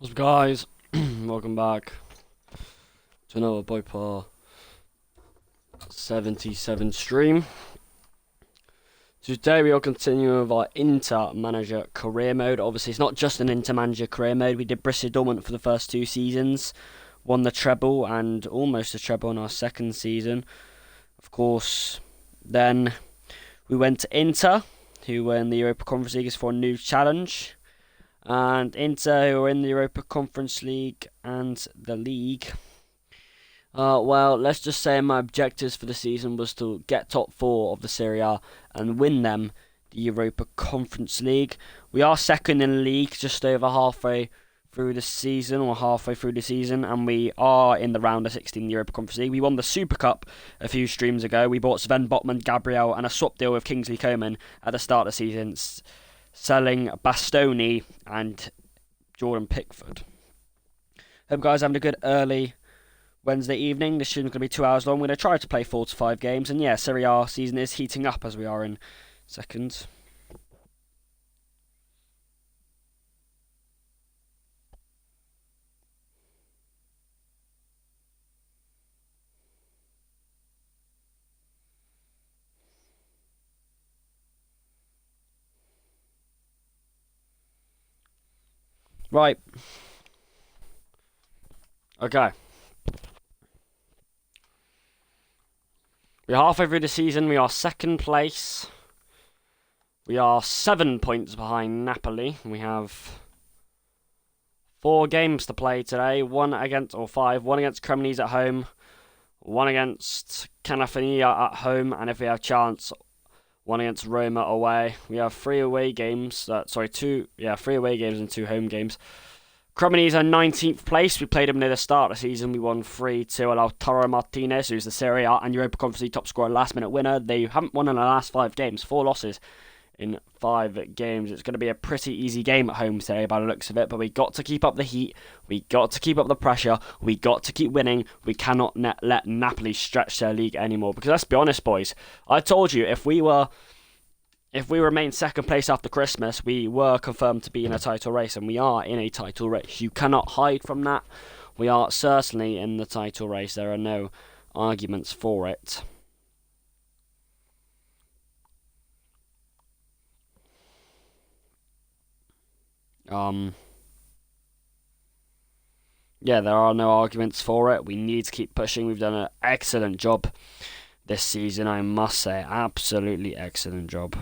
What's up, guys? Welcome back to another Boypa 77 stream. Today we are continuing with our Inter Manager career mode. Obviously, it's not just an Inter Manager career mode. We did Borussia Dortmund for the first 2 seasons, won the treble and almost a treble in our second season. Of course, then we went to Inter, who were in the Europa Conference League for a new challenge. And Inter, who are in the Europa Conference League and the league. Well, let's just say my objectives for the season was to get top 4 of the Serie A and win them the Europa Conference League. We are second in the league, just over halfway through the season, and we are in the round of 16 in the Europa Conference League. We won the Super Cup a few streams ago. We bought Sven Botman, Gabriel, and a swap deal with Kingsley Coman at the start of the season, selling Bastoni and Jordan Pickford. Hope you guys are having a good early Wednesday evening. This stream's going to be 2 hours long. We're going to try to play 4 to 5 games. And yeah, Serie A season is heating up as we are in second. Right. Okay. We're halfway through the season. We are second place. We are 7 points behind Napoli. We have 4 games to play today. 5. One against Cremonese at home. 1 against Canafania at home. And if we have chance, 1 against Roma away. We have 3 away games. 3 away games and 2 home games. Cremonese are 19th place. We played them near the start of the season. We won 3-2. Lautaro Martinez, who's the Serie A and Europa Conference League top scorer, last-minute winner. They haven't won in the last 5 games. 4 losses in 5 games. It's going to be a pretty easy game at home today by the looks of it, but we got to keep up the heat. We got to keep up the pressure. We got to keep winning. We cannot let Napoli stretch their league anymore. Because let's be honest, boys. I told you, if we remained second place after Christmas, we were confirmed to be in a title race, and we are in a title race. You cannot hide from that. We are certainly in the title race. There are no arguments for it. Yeah, there are no arguments for it. We need to keep pushing. We've done an excellent job this season, I must say. Absolutely excellent job.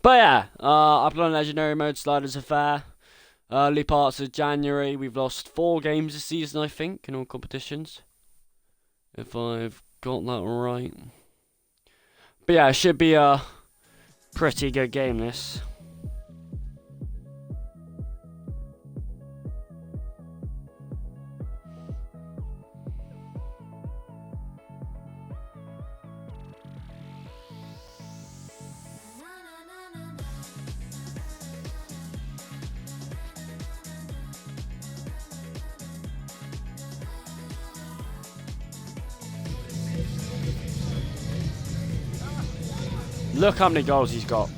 But yeah, I've done legendary mode sliders affair. Early parts of January, we've lost 4 games this season, I think, in all competitions. If I've got that right. But yeah, it should be a pretty good game, this. Look how many goals he's got.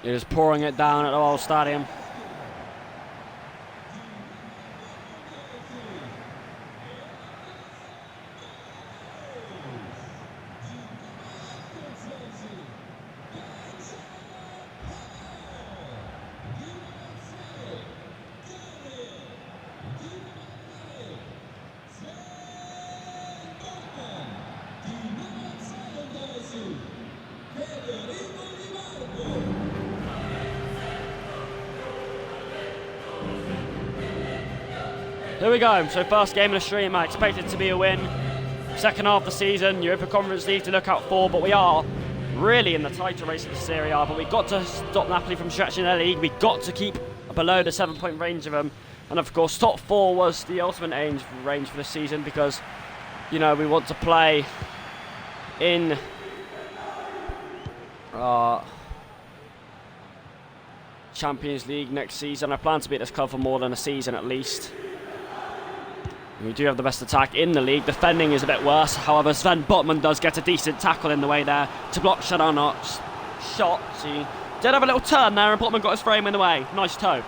He is pouring it down at the whole stadium. Here we go. So first game of the stream, I expect it to be a win. Second half of the season, Europa Conference League to look out for, but we are really in the title race of the Serie A, but we've got to stop Napoli from stretching their league. We've got to keep below the 7-point range of them. And of course, top 4 was the ultimate range for the season because, you know, we want to play in Champions League next season. I plan to be at this club for more than a season at least. We do have the best attack in the league. Defending is a bit worse. However, Sven Botman does get a decent tackle in the way there to block Sharanok's shot. He did have a little turn there and Botman got his frame in the way. Nice toe.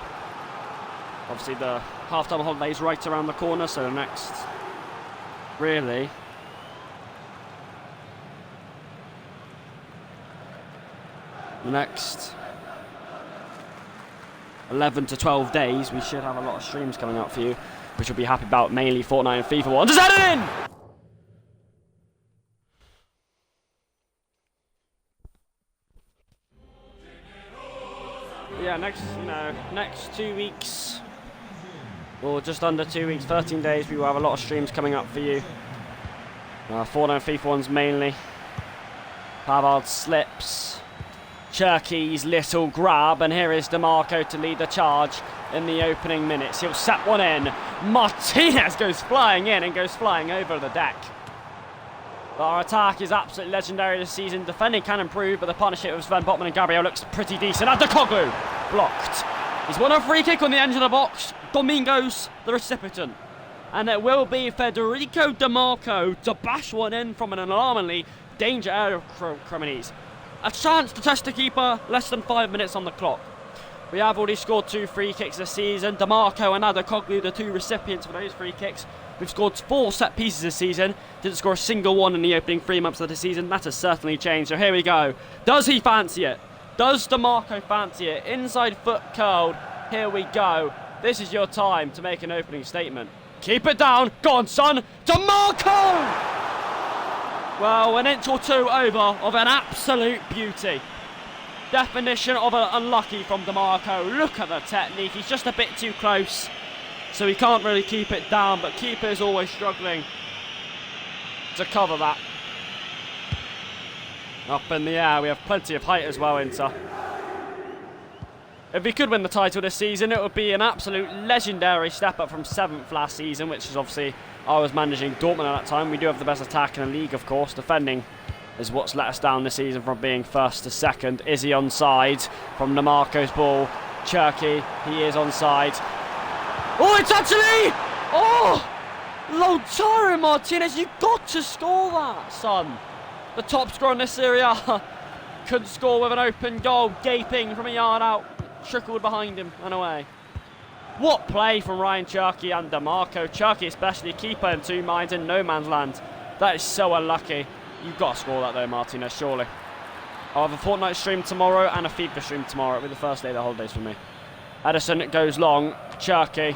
Obviously the half-time holiday is right around the corner, so the next, really, the next 11 to 12 days, we should have a lot of streams coming out for you, which we'll be happy about, mainly Fortnite and FIFA ones. Is that in? Yeah, next 2 weeks, or just under 2 weeks, 13 days, we will have a lot of streams coming up for you. Fortnite and FIFA ones mainly. Pavard slips. Cherky's little grab, and here is DeMarco to lead the charge in the opening minutes. He'll set one in. Martinez goes flying in and goes flying over the deck. Our attack is absolutely legendary this season. Defending can improve, but the partnership with Sven Botman and Gabriel looks pretty decent. Adekoglu blocked. He's won a free kick on the edge of the box. Domingo's the recipient. And it will be Federico DeMarco to bash one in from an alarmingly danger area of Cremonese. A chance to test the keeper, less than 5 minutes on the clock. We have already scored 2 free kicks this season. DeMarco and Adekoglu, the 2 recipients for those free kicks. We've scored 4 set pieces this season. Didn't score a single one in the opening 3 months of the season. That has certainly changed. So here we go. Does he fancy it? Does DeMarco fancy it? Inside foot curled. Here we go. This is your time to make an opening statement. Keep it down. Go on, son. DeMarco! Well, an inch or 2 over of an absolute beauty. Definition of an unlucky from DeMarco. Look at the technique. He's just a bit too close, so he can't really keep it down, but keeper is always struggling to cover that. Up in the air, we have plenty of height as well, Inter. If we could win the title this season, it would be an absolute legendary step up from 7th last season, which is obviously, I was managing Dortmund at that time. We do have the best attack in the league, of course. Defending is what's let us down this season from being 1st to 2nd. Is he onside from DeMarco's ball? Cherky, he is onside. Oh, it's actually... Oh! Lautaro Martinez, you've got to score that, son. The top scorer in this Serie A couldn't score with an open goal, gaping from a yard out. Trickled behind him and away. What play from Ryan Cherky and DeMarco. Cherky especially, keeper in 2 minds in no man's land. That is so unlucky. You've got to score that though, Martinez, surely. I'll have a Fortnite stream tomorrow and a FIFA stream tomorrow. It'll be the first day of the holidays for me. Edison goes long. Cherky.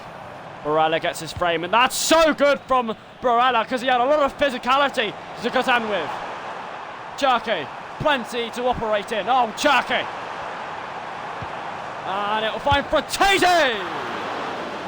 Barella gets his frame, and that's so good from Barella because he had a lot of physicality to contend with. Cherky, plenty to operate in. Oh, Cherky. And it'll find Fratesi!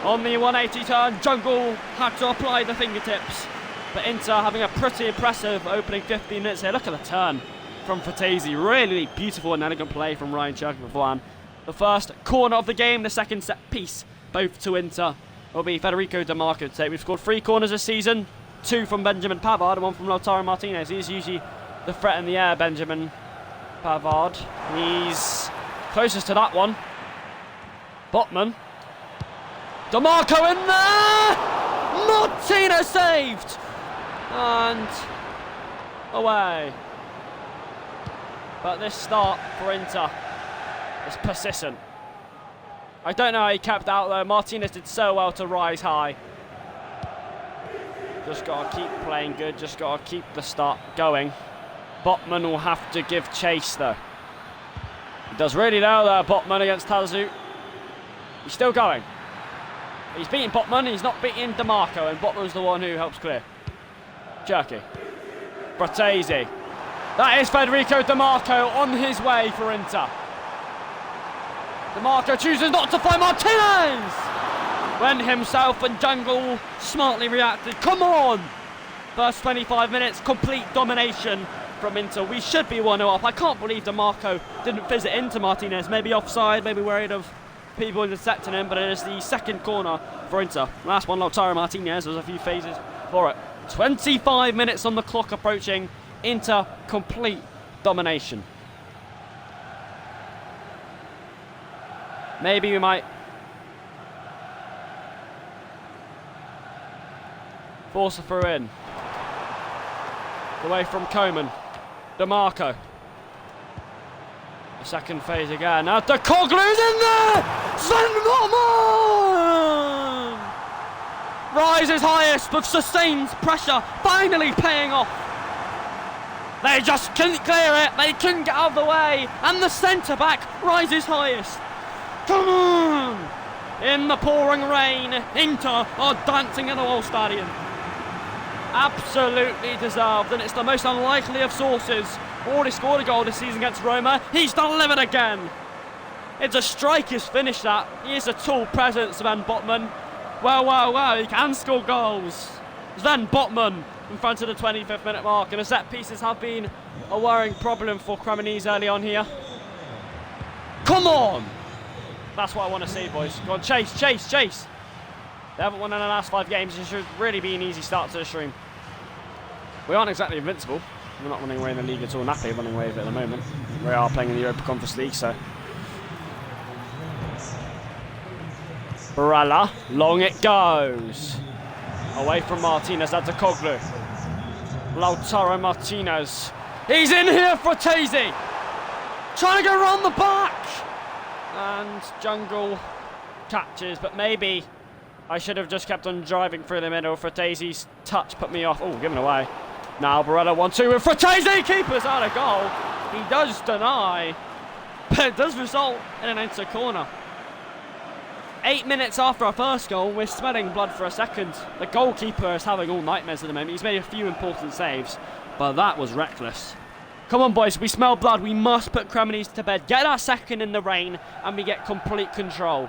On the 180 turn, Jungle had to apply the fingertips. But Inter having a pretty impressive opening 15 minutes here. Look at the turn from Fratesi. Really beautiful and elegant play from Ryan Cherky beforehand. The first corner of the game, the second set piece, both to Inter. Will be Federico DeMarco to take. We've scored 3 corners this season, 2 from Benjamin Pavard and 1 from Lautaro Martinez. He's usually the threat in the air, Benjamin Pavard. He's closest to that one. Botman. DeMarco in there! Martinez saved! And away. But this start for Inter is persistent. I don't know how he kept out though. Martinez did so well to rise high. Just got to keep playing good. Just got to keep the start going. Botman will have to give chase though. He does really well there, Botman against Tazu. He's still going. He's beating Botman, he's not beating DeMarco, and Botman's the one who helps clear. Cherky. Fratesi. That is Federico Di Marco on his way for Inter. Di Marco chooses not to find Martinez! When himself and Jungle smartly reacted. Come on! First 25 minutes, complete domination from Inter. We should be 1-0 up. I can't believe Di Marco didn't fizz it into Martinez. Maybe offside, maybe worried of people intercepting him, but it is the second corner for Inter. Last one, Lautaro Martinez. There's a few phases for it. 25 minutes on the clock approaching. Inter, complete domination. Maybe we might force a through in. Away from Coman. Di Marco. The second phase again. Now De Coglu's in there! Sven Botman! Rises highest but sustains pressure. Finally paying off. They just couldn't clear it. They couldn't get out of the way. And the centre-back rises highest. Come on! In the pouring rain, Inter are dancing in the whole stadium. Absolutely deserved, and it's the most unlikely of sources. Already scored a goal this season against Roma. He's delivered again. It's a striker's finish that. He is a tall presence, Sven Botman. Well, he can score goals. Sven Botman in front of the 25th minute mark, and the set pieces have been a worrying problem for Cremonese early on here. Come on! That's what I want to see, boys. Go on, chase. They haven't won in the last 5 games. It should really be an easy start to the stream. We aren't exactly invincible. We're not running away in the league at all. Napoli running away with it at the moment. We are playing in the Europa Conference League, so. Barella, long it goes. Away from Martinez, that's a Koglu. Lautaro Martinez. He's in here for Frattesi. Trying to go around the back. And Jungle catches, but maybe I should have just kept on driving through the middle. Frattesi's touch put me off. Oh, given away. Now Barella 1-2 with Frattesi. Keeper's out of goal. He does deny, but it does result in an Inter corner. 8 minutes after our first goal, we're smelling blood for a second. The goalkeeper is having all nightmares at the moment. He's made a few important saves, but that was reckless. Come on, boys, we smell blood. We must put Cremonese to bed. Get our second in the rain, and we get complete control.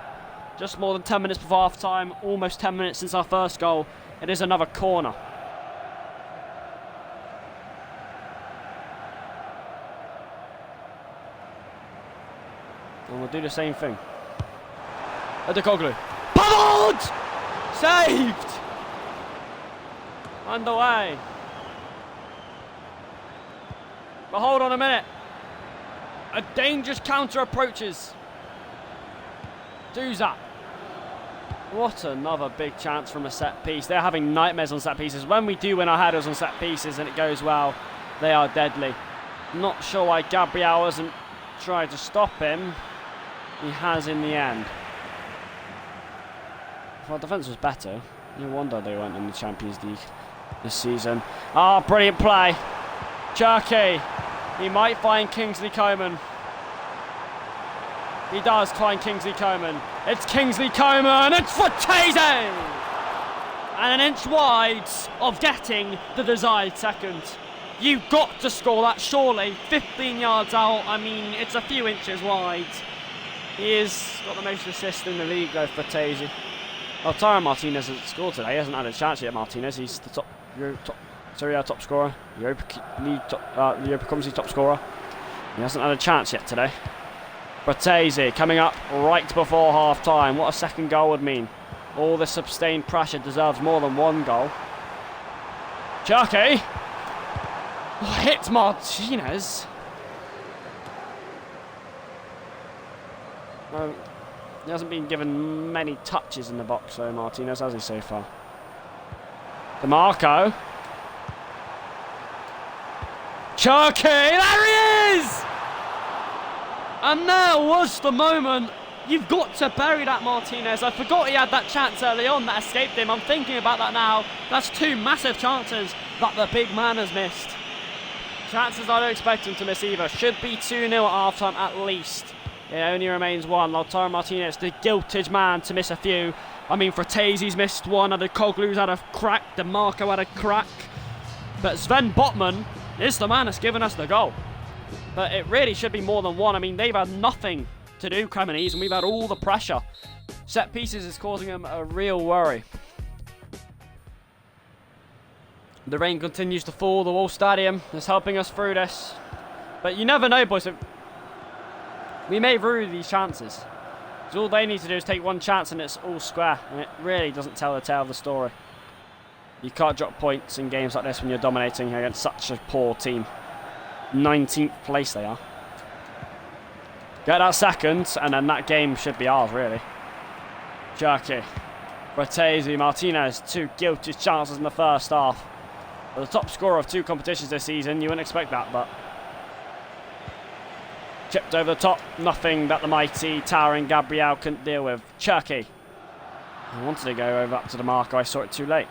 Just more than 10 minutes before half-time, almost 10 minutes since our first goal. It is another corner. And we'll do the same thing. Adekoglu. Pavard! Saved! Underway. But hold on a minute. A dangerous counter approaches. Duza. What another big chance from a set piece. They're having nightmares on set pieces. When we do win our headers on set pieces and it goes well, they are deadly. Not sure why Gabriel hasn't tried to stop him. He has in the end. If our defence was better, no wonder they weren't in the Champions League this season. Ah, brilliant play. Cherky. He might find Kingsley Coman. He does find Kingsley Coman. It's Kingsley Coman. It's Frattesi! And an inch wide of getting the desired second. You've got to score that, surely. 15 yards out. I mean, it's a few inches wide. He has got the most assists in the league, though, Frattesi. Lautaro Martinez hasn't scored today. He hasn't had a chance yet, Martinez. He's the top Serie A top scorer, Europa Conference League top scorer. He hasn't had a chance yet today. Frattesi coming up right before half-time. What a second goal would mean. All this sustained pressure deserves more than one goal. Cherky hits Martinez. No, he hasn't been given many touches in the box, though, Martinez, has he, so far? Di Marco. Cherky, there he is! And there was the moment. You've got to bury that, Martinez. I forgot he had that chance early on that escaped him. I'm thinking about that now. That's 2 massive chances that the big man has missed. Chances I don't expect him to miss either. Should be 2-0 at half-time at least. It only remains one. Lautaro Martinez, the guilted man, to miss a few. I mean, Frattesi's missed one. Adekoglu's had a crack. Di Marco had a crack. But Sven Botman, is the man that's given us the goal. But it really should be more than one. I mean, they've had nothing to do, Cremonese, and we've had all the pressure. Set pieces is causing them a real worry. The rain continues to fall. The Wall Stadium is helping us through this. But you never know, boys. We may rue these chances. Because all they need to do is take one chance and it's all square. And it really doesn't tell the tale of the story. You can't drop points in games like this when you're dominating against such a poor team. 19th place they are. Get that second, and then that game should be ours, really. Cherky. Fratesi, Martinez, 2 guilty chances in the first half. For the top scorer of 2 competitions this season, you wouldn't expect that, but... Chipped over the top, nothing that the mighty, towering Gabriel couldn't deal with. Cherky. I wanted to go over up to DeMarco, I saw it too late.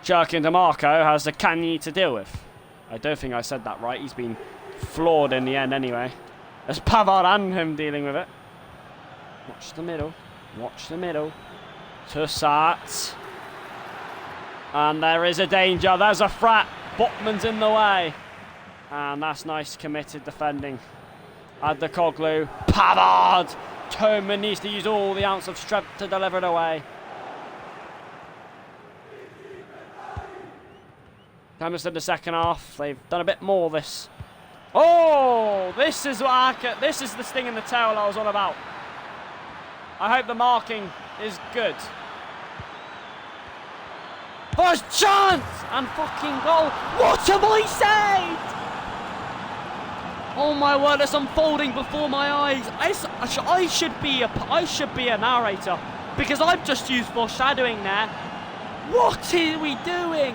Cherky and DeMarco has the Canny to deal with. I don't think I said that right, he's been flawed in the end anyway. There's Pavard and him dealing with it. Watch the middle, watch the middle. Tussat. And there is a danger, there's a frat. Botman's in the way. And that's nice committed defending. Adekoglu, Pavard. Toman needs to use all the ounce of strength to deliver it away. Thomas in the second half, they've done a bit more this. Oh, this is what this is the sting in the tail I was on about. I hope the marking is good. First chance and fucking goal. What have I said? Oh my word, it's unfolding before my eyes. I should be a narrator because I've just used foreshadowing there. What are we doing?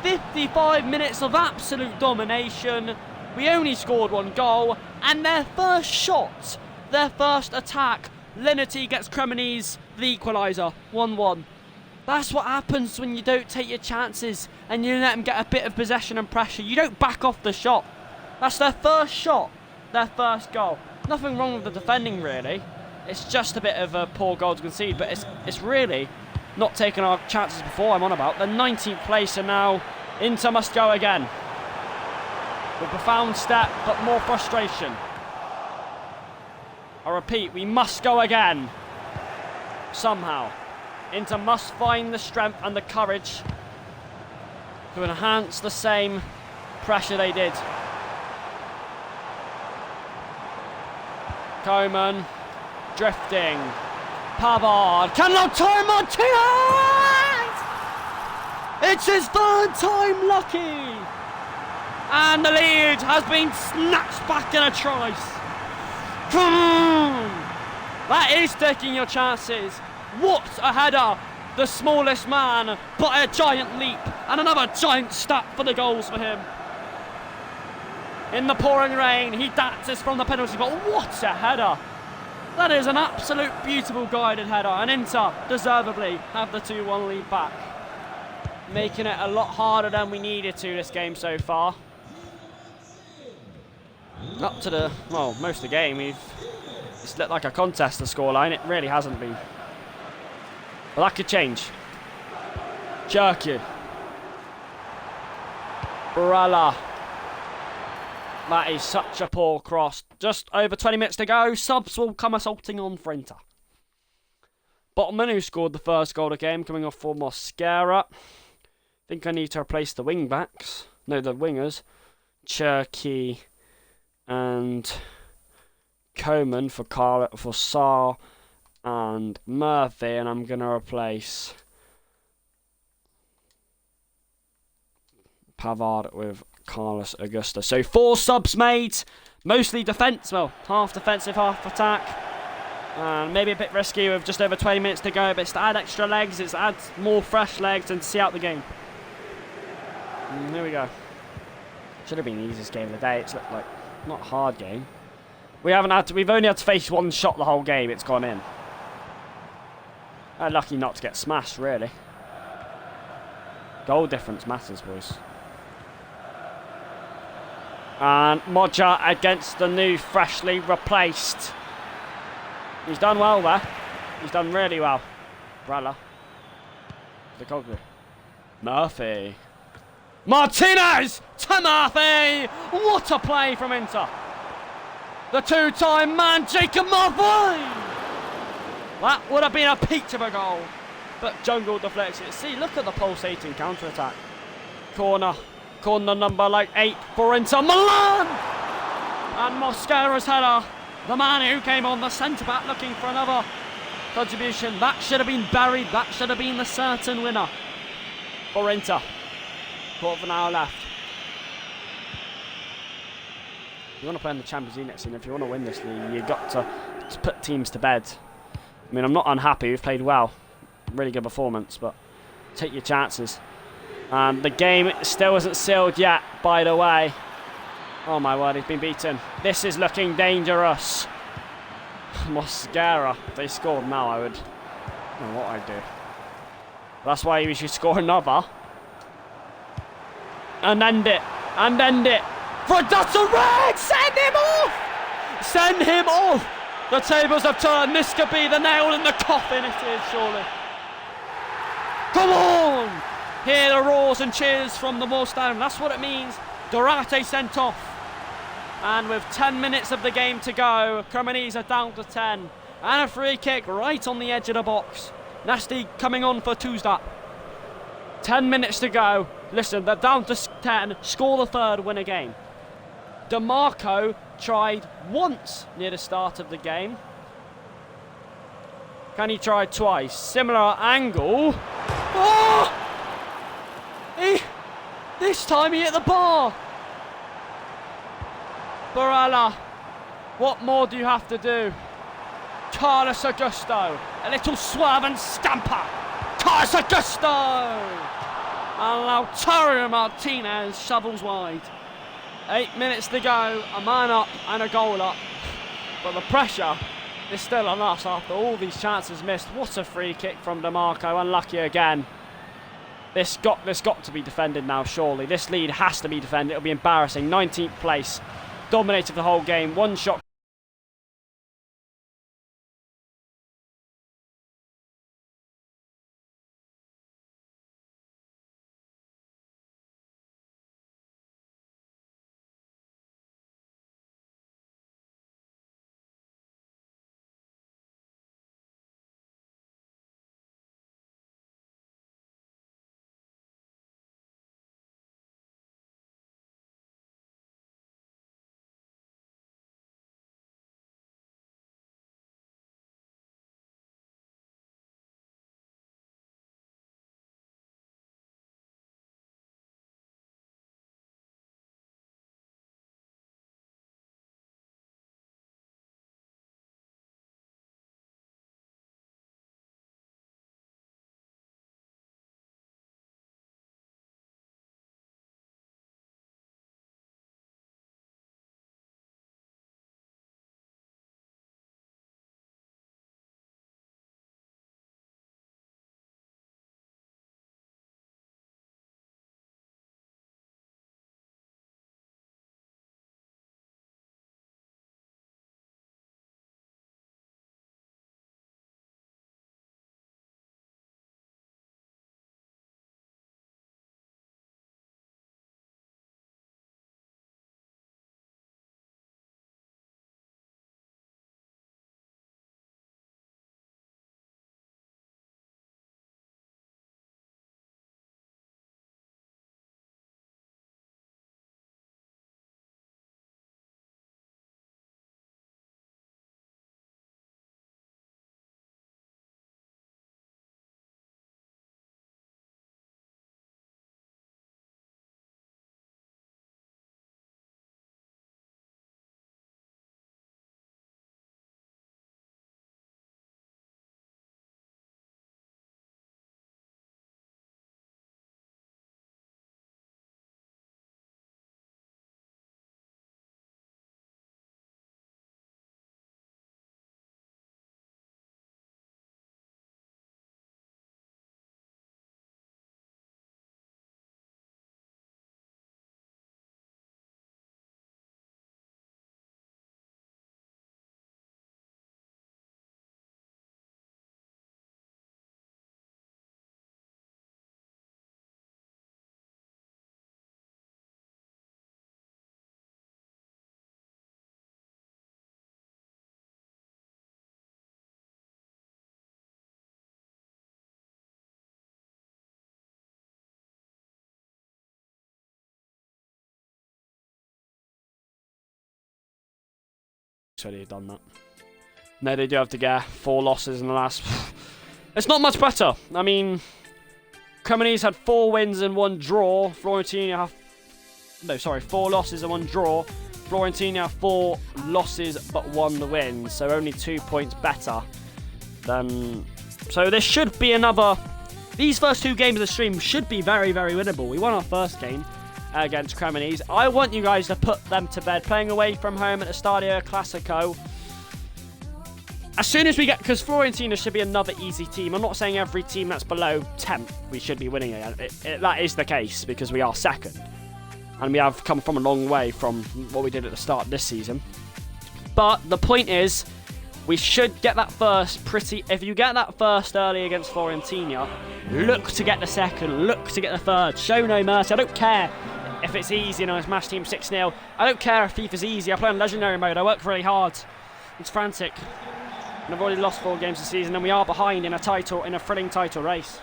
55 minutes of absolute domination. We only scored 1 goal, and their first shot, their first attack, Linity gets Cremonese the equaliser, 1-1. That's what happens when you don't take your chances and you let them get a bit of possession and pressure. You don't back off the shot. That's their first shot, their first goal. Nothing wrong with the defending, really. It's just a bit of a poor goal to concede, but it's really not taking our chances before I'm on about. They're 19th place, and now Inter must go again. With profound step, but more frustration. I repeat, we must go again. Somehow. Inter must find the strength and the courage to enhance the same pressure they did. Coman, drifting. Pavard, can Lautaro Martinez! It's his 3rd time lucky! And the lead has been snatched back in a trice. That is taking your chances. What a header! The smallest man, but a giant leap, and another giant step for the goals for him. In the pouring rain, he dances from the penalty spot. What a header! That is an absolute beautiful guided header, and Inter deservedly have the 2-1 lead back. Making it a lot harder than we needed to this game so far. Up to the, well, most of the game, it's looked like a contest, the scoreline. It really hasn't been. But that could change. Cherky. Barella. That is such a poor cross. Just over 20 minutes to go. Subs will come assaulting on for Inter. Botman, who scored the first goal of the game, coming off for Mosquera. I think I need to replace the wing backs. No, the wingers. Cherky and Coman for Sarr and Murphy, and I'm going to replace Pavard with Carlos Augusta. So 4 subs made, mostly defence, well, half defensive, half attack. And maybe a bit risky with just over 20 minutes to go, but it's to add extra legs, it's to add more fresh legs and to see out the game. And here we go. Should have been the easiest game of the day. It's looked like not a hard game. We've only had to face 1 shot the whole game, it's gone in. Lucky not to get smashed, really. Goal difference matters, boys. And Modja against the new, freshly replaced. He's done well there. He's done really well. Brella. The Coglu. Murphy. Martinez to Murphy. What a play from Inter. The two-time man, Jacob Murphy. That would have been a peach of a goal. But Jungle deflects it. See, look at the pulsating counter-attack. Corner number 8 for Inter Milan. And Mosquera's header. The man who came on, the centre-back, looking for another contribution. That should have been buried. That should have been the certain winner for Inter. Quarter of an hour left. If you want to play in the Champions League next season, if you want to win this league, you've got to put teams to bed. I mean, I'm not unhappy. We've played well. Really good performance, but take your chances. And the game still isn't sealed yet, by the way. Oh my word, he's been beaten. This is looking dangerous. Mosquera, if they scored now, I don't know what I'd do. That's why we should score another. And end it. For Dutton, send him off! Send him off! The tables have turned. This could be the nail in the coffin. It is, surely. Come on! Hear the roars and cheers from the Moore Stadium. That's what it means. Durate sent off. And with 10 minutes of the game to go, Cremonese are down to 10. And a free kick right on the edge of the box. Nasty coming on for Tuesday. 10 minutes to go. Listen, they're down to 10. Score the third, win a game. DeMarco tried once near the start of the game. Can he try twice? Similar angle. Oh! This time he hit the bar. Barella. What more do you have to do? Carlos Augusto. A little swerve and scamper. Carlos Augusto. And Lautaro Martinez shovels wide. 8 minutes to go, a man up and a goal up. But the pressure is still on us after all these chances missed. What a free kick from DeMarco, unlucky again. This got to be defended now, surely. This lead has to be defended. It'll be embarrassing. 19th place, dominated the whole game, one shot. So they've done that. No, they do have to get 4 losses in the last... It's not much better. I mean, Cremonese had 4 wins and 1 draw. Fiorentina have... No, sorry, 4 losses and 1 draw. Fiorentina have 4 losses but 1 win. So only 2 points better than... So this should be another... These first 2 games of the stream should be very, very winnable. We won our first game against Cremonese. I want you guys to put them to bed. Playing away from home at the Stadio Classico. As soon as we get... Because Fiorentina should be another easy team. I'm not saying every team that's below 10th we should be winning again. That is the case because we are second. And we have come from a long way from what we did at the start of this season. But the point is, we should get that first pretty... If you get that first early against Fiorentina, look to get the second, look to get the third. Show no mercy. I don't care if it's easy and I smash team 6-0. I don't care if FIFA's easy. I play on Legendary mode. I work really hard. It's frantic. And I've already lost 4 games this season and we are behind in a thrilling title race.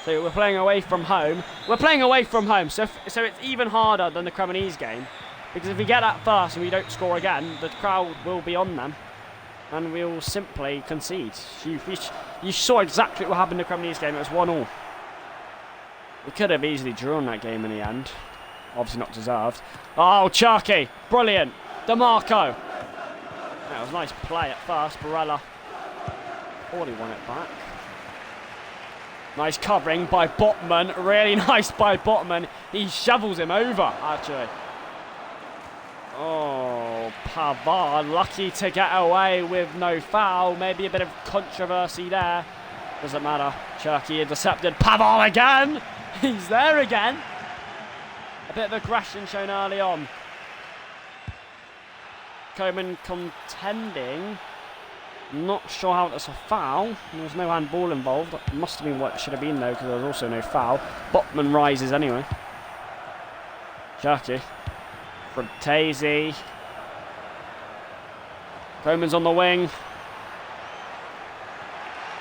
So we're playing away from home. We're playing away from home, so it's even harder than the Cremonese game. Because if we get that first and we don't score again, the crowd will be on them. And we'll simply concede. You saw exactly what happened in the Cremonese game. It was 1-1. We could have easily drawn that game in the end. Obviously not deserved. Oh, Cherky. Brilliant. DeMarco. That was a nice play at first. Barella. Already won it back. Nice covering by Botman. Really nice by Botman. He shovels him over, actually. Oh, Pavard lucky to get away with no foul. Maybe a bit of controversy there. Doesn't matter. Cherky intercepted. Pavard again. He's there again. A bit of aggression shown early on. Koeman contending. Not sure how that's a foul. There was no handball involved. That must have been what it should have been though, because there was also no foul. Botman rises anyway. Cherky. Fratesi. Koeman's on the wing.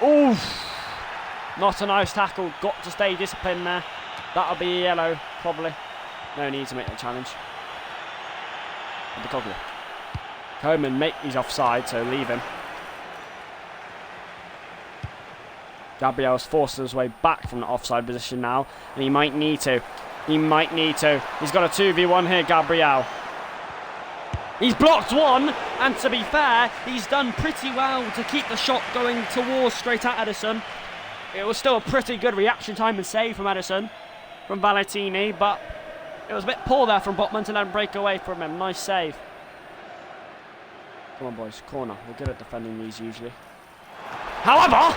Oof! Not a nice tackle. Got to stay disciplined there. That'll be yellow, probably. No need to make the challenge. Koeman, he's offside, so leave him. Gabriel's forced his way back from the offside position now, and he might need to. He might need to. He's got a 2v1 here, Gabriel. He's blocked one, and to be fair, he's done pretty well to keep the shot going towards straight at Edison. It was still a pretty good reaction time and save from Edison, from Valentini, but it was a bit poor there from Botman to let him break away from him. Nice save. Come on, boys. Corner. We're good at defending these usually. However,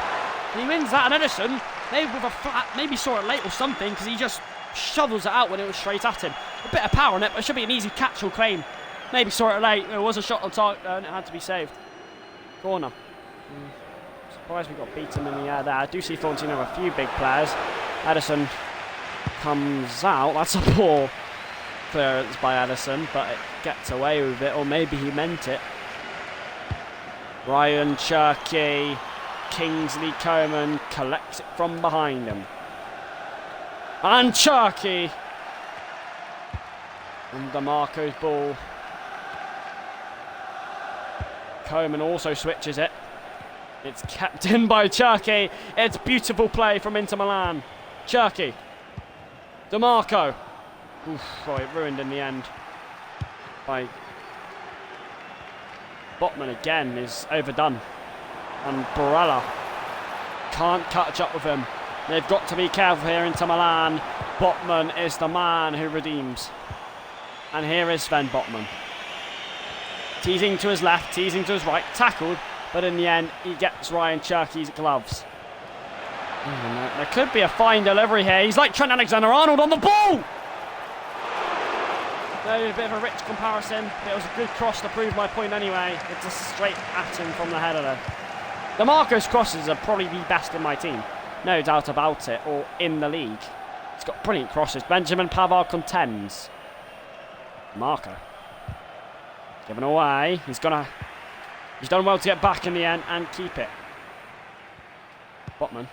he wins that, and Edison, maybe with a flat, maybe saw it late or something, because he just shovels it out when it was straight at him. A bit of power on it, but it should be an easy catch or claim. Maybe saw it late. There was a shot on target and it had to be saved. Corner. Surprised we got beaten in the air there. I do see Fiorentina have a few big players. Edison comes out. That's a poor clearance by Edison, but it gets away with it, or maybe he meant it. Ryan Cherky. Kingsley Coman collects it from behind him. And Cherky. And DeMarco's ball. Coman also switches it. It's kept in by Cherky. It's beautiful play from Inter Milan. Cherky. DeMarco. Oof, oh, it ruined in the end. By Botman again is overdone. And Barella can't catch up with him. They've got to be careful here, Inter Milan. Botman is the man who redeems. And here is Sven Botman. Teasing to his left, teasing to his right, tackled, but in the end he gets Ryan Cherky's gloves. There could be a fine delivery here. He's like Trent Alexander-Arnold on the ball! A bit of a rich comparison. It was a good cross to prove my point anyway. It's a straight at him from the header there. DeMarco's crosses are probably the best in my team. No doubt about it, or in the league. He's got brilliant crosses. Benjamin Pavard contends. DeMarco. Given away. He's done well to get back in the end and keep it. Botman.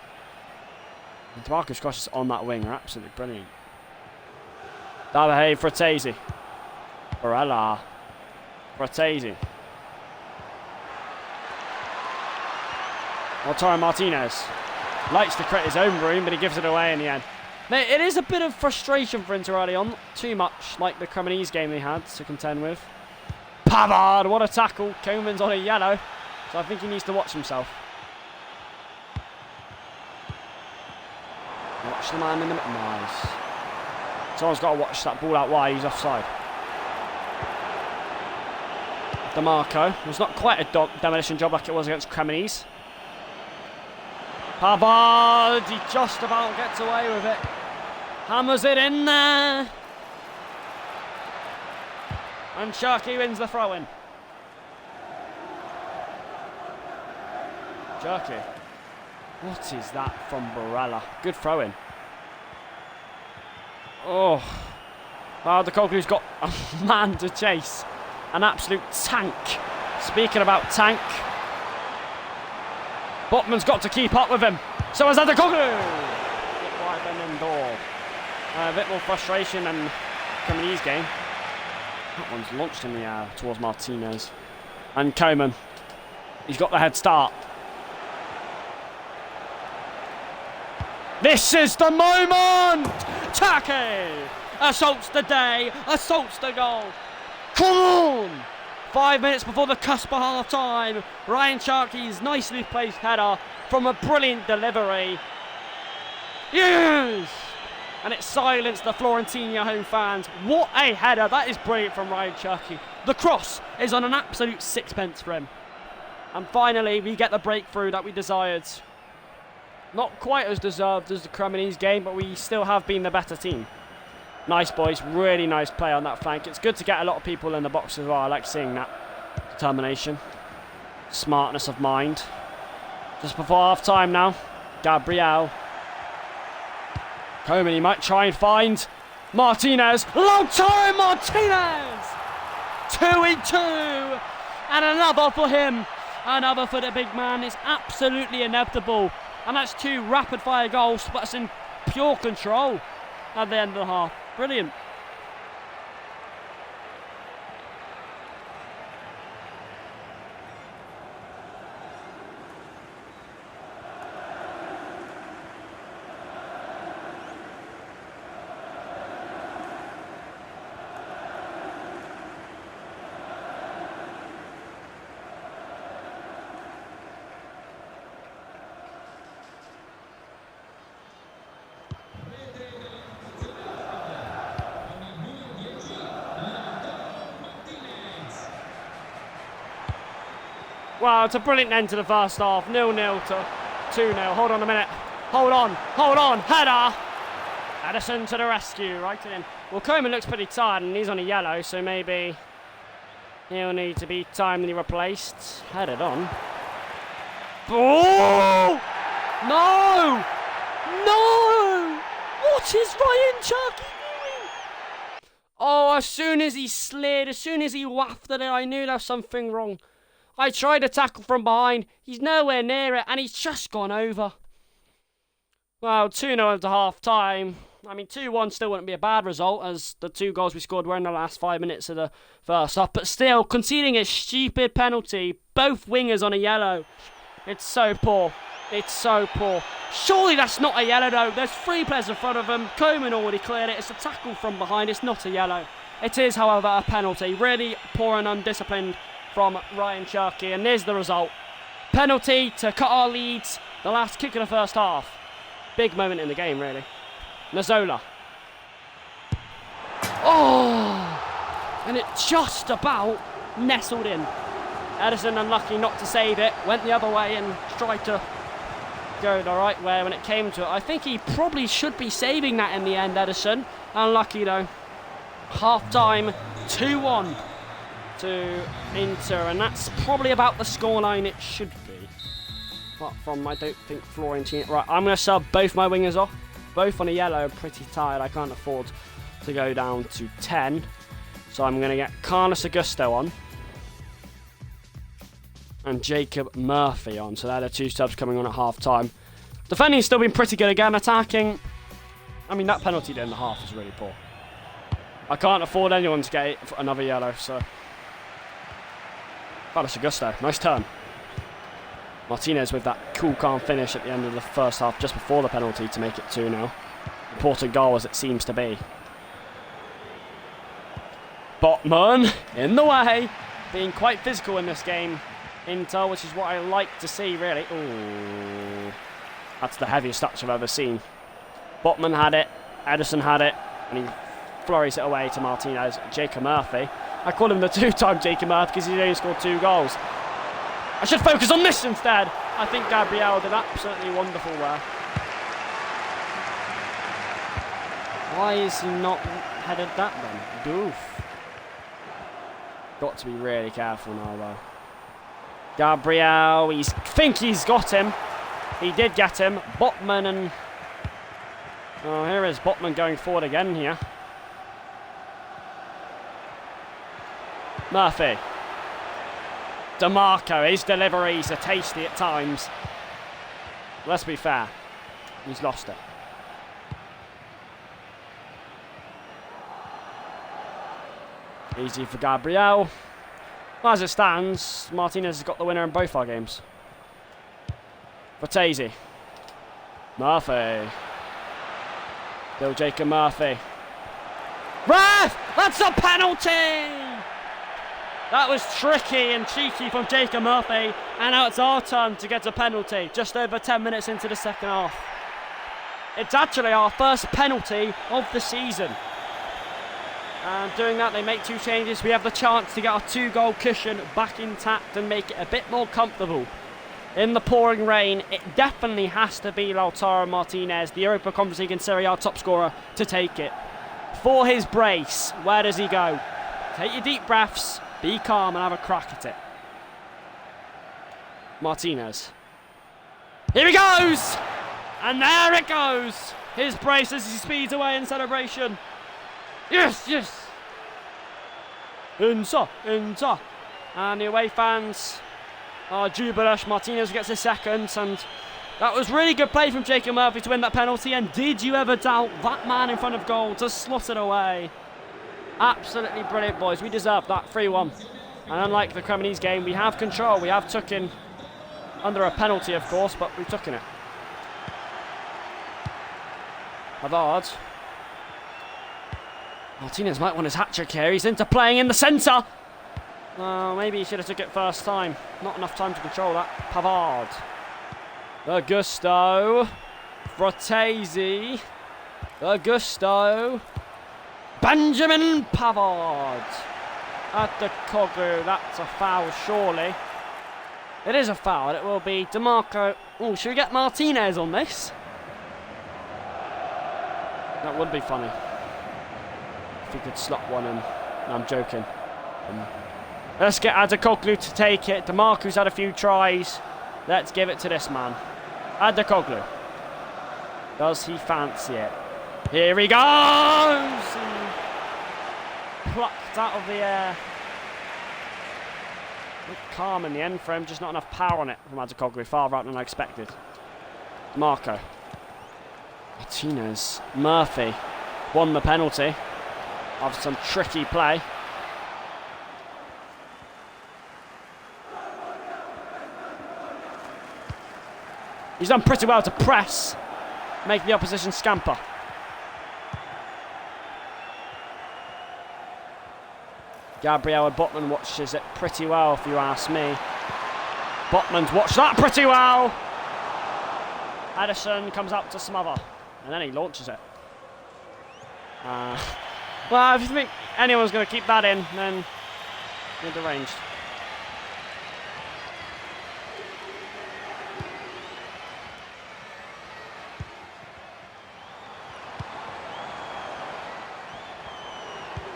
And DeMarco's crosses on that wing are absolutely brilliant. Davide Fratesi. Barella. Fratesi. Lautaro Martinez likes to create his own room, but he gives it away in the end. Now, it is a bit of frustration for Inter early on. Not too much like the Cremonese game they had to contend with. Pavard, what a tackle. Koeman's on a yellow, so I think he needs to watch himself. Watch the man in the middle. Nice. Someone's got to watch that ball out wide. He's offside. DeMarco. It was not quite a demolition job like it was against Cremonese. Pavard, he just about gets away with it. Hammers it in there. And Cherki wins the throw-in. Cherki. What is that from Barella? Good throw-in. Oh. Well, the Koglu's got a man to chase. An absolute tank. Speaking about tank, Botman's got to keep up with him. So has Adekoglu. Get wide and indoor. A bit more frustration than Cremonese game. That one's launched in the air towards Martinez. And Koeman. He's got the head start. This is the moment! Cherki assaults the day, assaults the goal. Come on! 5 minutes before the cusp of half time. Ryan Cherki's nicely placed header from a brilliant delivery. Yes! And it silenced the Florentino home fans. What a header! That is brilliant from Ryan Cherki. The cross is on an absolute sixpence for him. And finally, we get the breakthrough that we desired. Not quite as deserved as the Cremonese game, but we still have been the better team. Nice, boys. Really nice play on that flank. It's good to get a lot of people in the box as well. I like seeing that determination. Smartness of mind. Just before half-time now. Gabriel. Koeman, he might try and find Martinez. Lautaro Martinez! 2-2. And another for him. Another for the big man. It's absolutely inevitable. And that's 2 rapid-fire goals, but it's in pure control at the end of the half. Brilliant. Wow, it's a brilliant end to the first half. 0-0 to 2-0. Hold on a minute. Hold on. Header. Addison to the rescue. Right in. Well, Koeman looks pretty tired and he's on a yellow, so maybe he'll need to be timely replaced. Headed on. Oh! No! No! What is Ryan Cherki doing? Oh, as soon as he slid, as soon as he wafted it, I knew there was something wrong. I tried to tackle from behind. He's nowhere near it, and he's just gone over. Well, 2-0 after half-time. I mean, 2-1 still wouldn't be a bad result, as the 2 goals we scored were in the last 5 minutes of the first half. But still, conceding a stupid penalty. Both wingers on a yellow. It's so poor. It's so poor. Surely that's not a yellow, though. There's 3 players in front of him. Koeman already cleared it. It's a tackle from behind. It's not a yellow. It is, however, a penalty. Really poor and undisciplined from Ryan Cherki, and there's the result. Penalty to cut our leads. The last kick of the first half. Big moment in the game, really. Nazola. Oh! And it just about nestled in. Edison unlucky not to save it. Went the other way and tried to go the right way when it came to it. I think he probably should be saving that in the end, Edison. Unlucky though. Half-time, 2-1. To Inter, and that's probably about the scoreline it should be. Apart from, I don't think Florentino. Right, I'm going to sub both my wingers off. Both on a yellow, pretty tired. I can't afford to go down to 10. So I'm going to get Carlos Augusto on. And Jacob Murphy on. So they're the 2 subs coming on at half time. Defending's still been pretty good again. Attacking, I mean, that penalty in the half is really poor. I can't afford anyone to get another yellow, so. Carlos Augusto, nice turn. Martinez with that cool, calm finish at the end of the first half, just before the penalty, to make it 2-0. Important goal as it seems to be. Botman in the way, being quite physical in this game. Inter, which is what I like to see, really. Ooh, that's the heaviest touch I've ever seen. Botman had it, Edison had it, and he flurries it away to Martinez. Jacob Murphy. I call him the two-time Jacob Murphy because he's only scored 2 goals. I should focus on this instead. I think Gabriel did absolutely wonderful there. Why is he not headed that then? Doof. Got to be really careful now, though. Gabriel, think he's got him. He did get him. Botman and... Oh, here is Botman going forward again here. Murphy. DeMarco, his deliveries are tasty at times. Let's be fair. He's lost it. Easy for Gabriel. Well, as it stands, Martinez has got the winner in both our games. Vertesi. Murphy. Still Jacob Murphy. Ref! That's a penalty! That was tricky and cheeky from Jacob Murphy. And now it's our turn to get a penalty. Just over 10 minutes into the second half. It's actually our first penalty of the season. And doing that, they make 2 changes. We have the chance to get our 2-goal cushion back intact and make it a bit more comfortable. In the pouring rain, it definitely has to be Lautaro Martinez, the Europa Conference League and Serie A top scorer, to take it. For his brace, where does he go? Take your deep breaths, be calm and have a crack at it. Martinez. Here he goes! And there it goes! His brace as he speeds away in celebration. Yes, yes! Inter. And the away fans are jubilant. Martinez gets his second, and that was really good play from Jacob Murphy to win that penalty. And did you ever doubt that man in front of goal to slot it away? Absolutely brilliant, boys. We deserve that 3-1. And unlike the Cremonese game, we have control. We have taken under a penalty, of course, but we've taken it. Havard. Martinez might want his hat-trick here. He's into playing in the centre. Maybe he should have took it first time. Not enough time to control that. Pavard. Augusto. Frotesi. Augusto. Benjamin Pavard. At the Koglu. That's a foul, surely. It is a foul. It will be DeMarco. Oh, should we get Martinez on this? That would be funny. If he could slot one in. No, I'm joking. Let's get Adekoglu to take it. DeMarco's had a few tries. Let's give it to this man. Adekoglu. Does he fancy it? Here he goes! And plucked out of the air. Looked calm in the end for him, just not enough power on it from Adekoglu. Far out than I expected. DeMarco. Martinez. Murphy won the penalty after some tricky play. He's done pretty well to press, make the opposition scamper. Gabriel and Botman watches it pretty well, if you ask me. Botman's watched that pretty well. Edison comes out to smother, and then he launches it. Well, if you think anyone's going to keep that in, then you're deranged.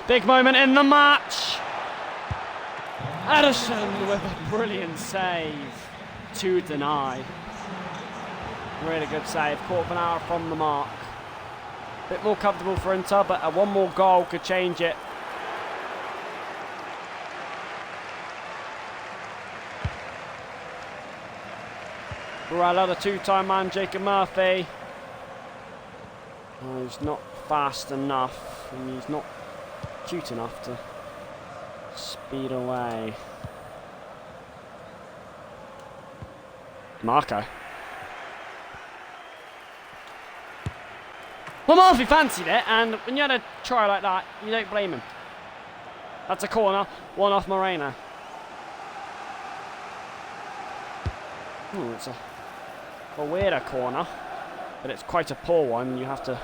Big moment in the match. Edison with a brilliant save to deny. Really good save. Quarter of an hour from the mark. Bit more comfortable for Inter, but one more goal could change it. Right, the two-time man, Jacob Murphy. Oh, he's not fast enough, and he's not cute enough to speed away. Marco. Well, Murphy fancied it, and when you had a try like that, you don't blame him. That's a corner, one off Moreno. Ooh, it's a weirder corner, but it's quite a poor one. You have to...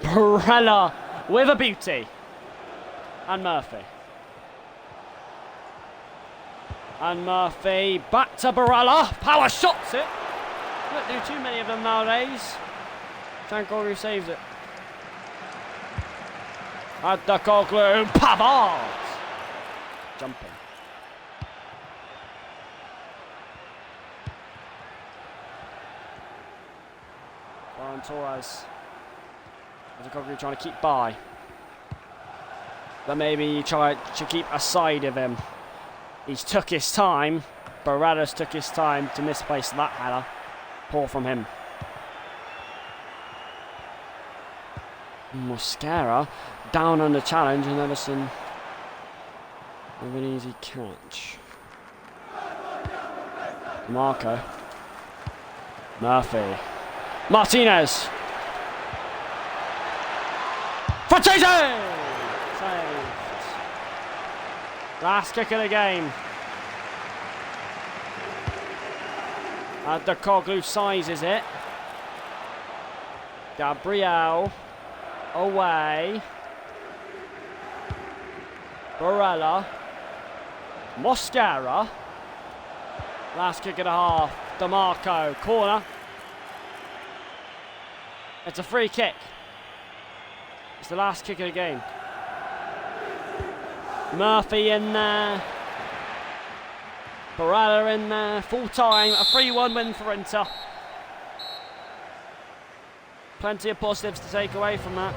Barella with a beauty. And Murphy. And Murphy back to Barella. Power shots it. Don't do too many of them nowadays. Shankoglu saves it. Adakoglu. Pavard. Jumping. Ferran Torres. Adakoglu trying to keep by. But maybe try to keep aside of him. He's took his time. Barella's took his time to misplace that header. Poor from him. Mosquera down under challenge, and Everson with an easy catch. Marco. Murphy. Martinez. Frattesi! Saved. Last kick of the game. Adakoglu sizes it. Gabriel away. Barella. Mosquera. Last kick of the half. DeMarco. Corner. It's a free kick. It's the last kick of the game. Murphy in there. Barella in there. Full time. A 3-1 win for Inter. Plenty of positives to take away from that.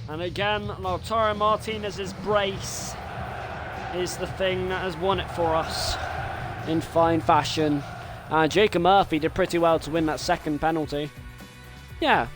And again, Lautaro Martinez's brace is the thing that has won it for us in fine fashion. Jacob Murphy did pretty well to win that second penalty. Yeah,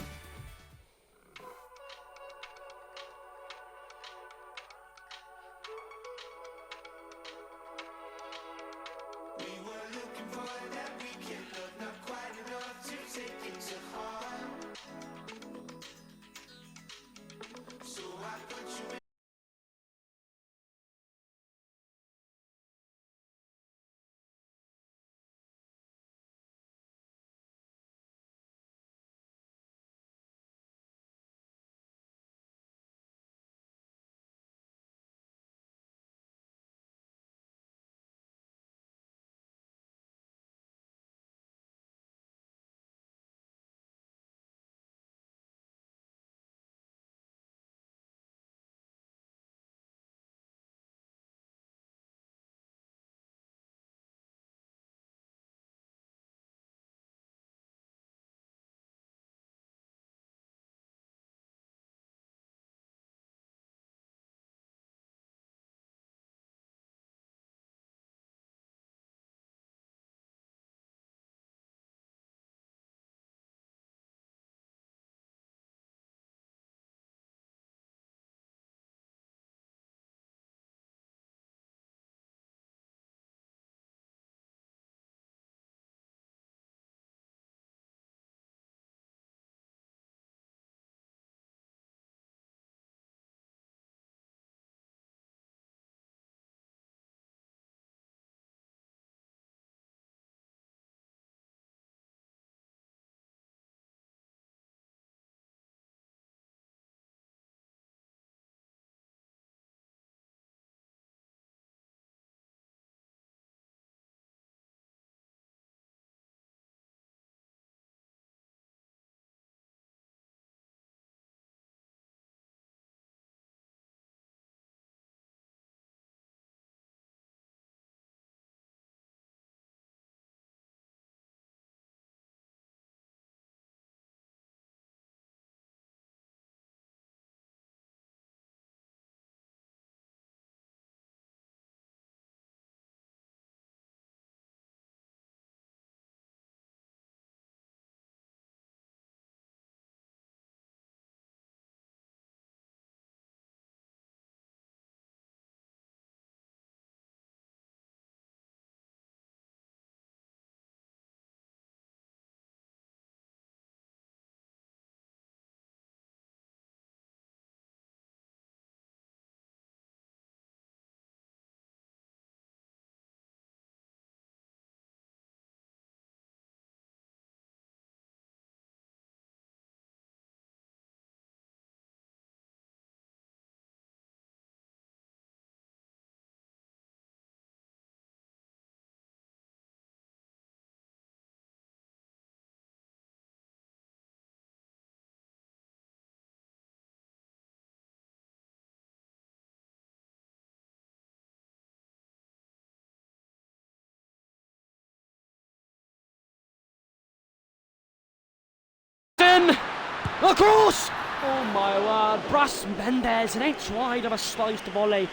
Across! Oh my word, Bras Mendes, an inch wide of a sliced volley.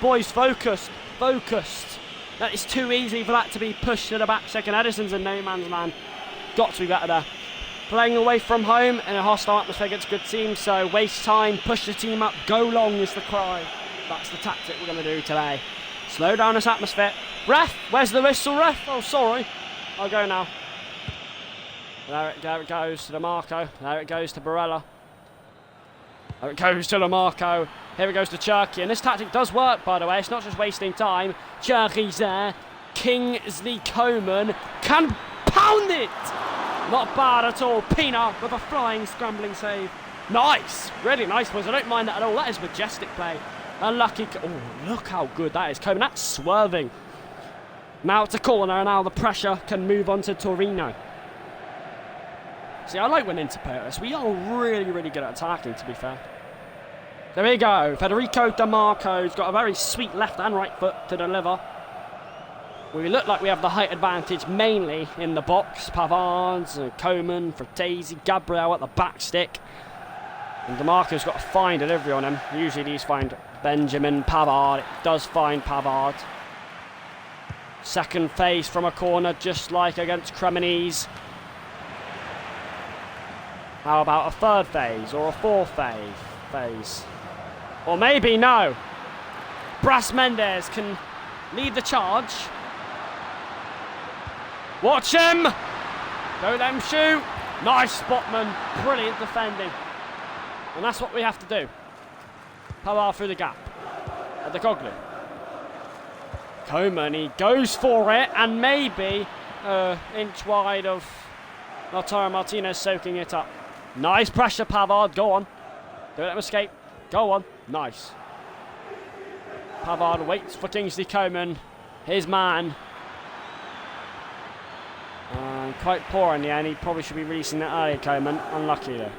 Boys, focused, focused. That is too easy for that to be pushed to the back. Second, Edison's in no man's land. Got to be better there. Playing away from home in a hostile atmosphere against a good team, so waste time, push the team up, go long is the cry. That's the tactic we're going to do today. Slow down this atmosphere. Ref, where's the whistle, ref? Oh, sorry. I'll go now. There it goes to DeMarco. There it goes to Barella. There it goes to DeMarco. Here it goes to Cherky. And this tactic does work, by the way. It's not just wasting time. Cherky's there. Kingsley Coman can pound it. Not bad at all. Pina with a flying, scrambling save. Nice. Really nice, boys. I don't mind that at all. That is majestic play. Unlucky. Oh, look how good that is. Coman, that's swerving. Now it's a corner, and now the pressure can move on to Torino. See, I like when Inter play at this. We are really, really good at attacking, to be fair. There we go. Federico DeMarco's got a very sweet left and right foot to deliver. We look like we have the height advantage mainly in the box. Pavard, Coman, Fratesi, Gabriel at the back stick. And DeMarco's got a fine delivery on him. Usually these find Benjamin Pavard. It does find Pavard. Second phase from a corner, just like against Cremonese. How about a third phase or a fourth phase? Or maybe no. Bras Mendes can lead the charge. Watch him! Don't let him shoot. Nice spotman. Brilliant defending. And that's what we have to do. Pavard through the gap. At the Coglu. Coman, he goes for it, and maybe inch wide of Lautaro Martinez soaking it up. Nice pressure, Pavard. Go on. Don't let him escape. Go on. Nice. Pavard waits for Kingsley Coman. His man. Quite poor in the end. He probably should be releasing that earlier, Coman. Unlucky though.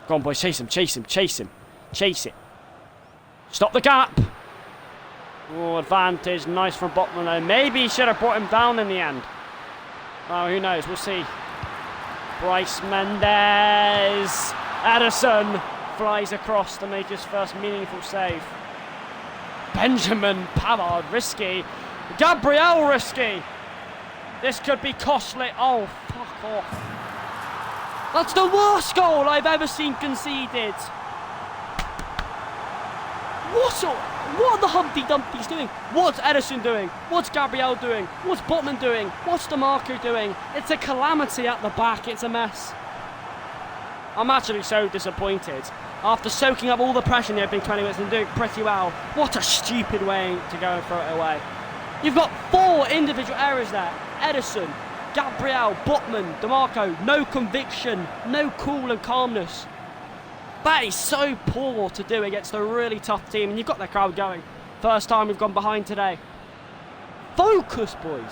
Go on, boys. Chase him, chase him, chase him. Chase it. Stop the gap. Oh, advantage. Nice from Botman though. Maybe he should have brought him down in the end. Oh, who knows? We'll see. Bras Mendes. Edison flies across to make his first meaningful save. Benjamin Pavard, risky. Gabriel, risky. This could be costly. Oh, fuck off. That's the worst goal I've ever seen conceded. What are the Humpty Dumptys doing? What's Edison doing? What's Gabriel doing? What's Botman doing? What's DeMarco doing? It's a calamity at the back. It's a mess. I'm actually so disappointed. After soaking up all the pressure in the opening 20 minutes and doing pretty well, what a stupid way to go and throw it away. You've got 4 individual errors there. Edison, Gabriel, Botman, DeMarco. No conviction, no cool and calmness. That is so poor to do against a really tough team, and you've got the crowd going. First time we've gone behind today. Focus, boys.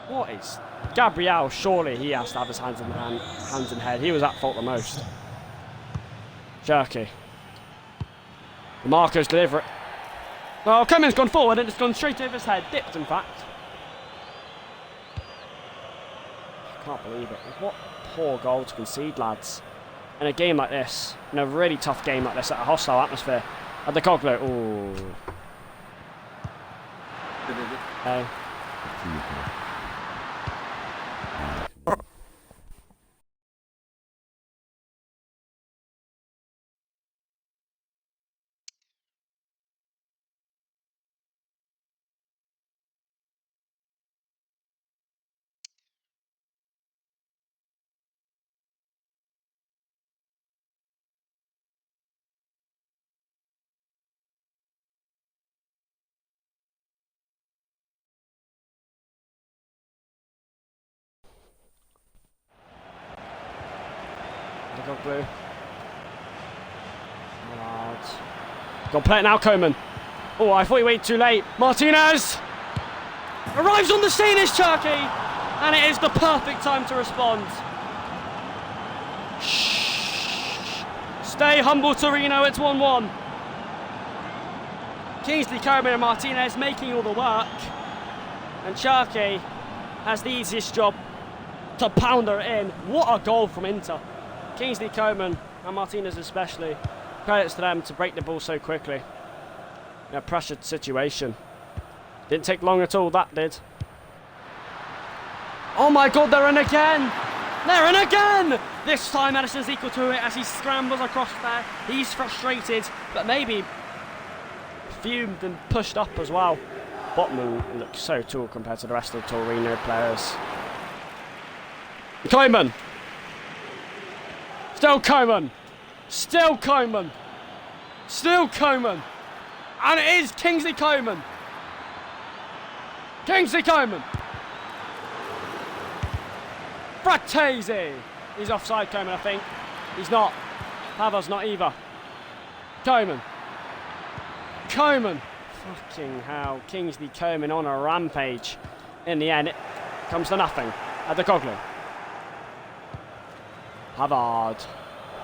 What is... Gabriel, surely he has to have his hands in head. He was at fault the most. Jerky. DeMarco's deliver it. Oh, Coman's gone forward and it's gone straight over his head. Dipped, in fact. I can't believe it. What poor goal to concede, lads. In a game like this, in a really tough game like this, at a hostile atmosphere. At the Coglu. Ooh. Okay. Got blue. Got play it now, Coman. Oh, I thought he waited too late. Martinez arrives on the scene, is Turkey, and it is the perfect time to respond. Shh. Stay humble, Torino. It's 1-1. Kingsley Coman and Martinez making all the work, and Turkey has the easiest job. to pounder it in. What a goal from Inter. Kingsley Coman and Martinez especially. Credits to them to break the ball so quickly. In a pressured situation. Didn't take long at all, that did. Oh my god, they're in again! They're in again! This time Edison's equal to it as he scrambles across there. He's frustrated, but maybe fumed and pushed up as well. Botman looks so tall compared to the rest of the Torino players. Koeman! Still Koeman! Still Koeman! Still Koeman! And it is Kingsley Coman! Kingsley Coman! Fratesi! He's offside, Koeman, I think. He's not. Pavard's not either. Koeman. Koeman! Fucking hell. Kingsley Coman on a rampage. In the end, it comes to nothing. Adekoglu. Pavard.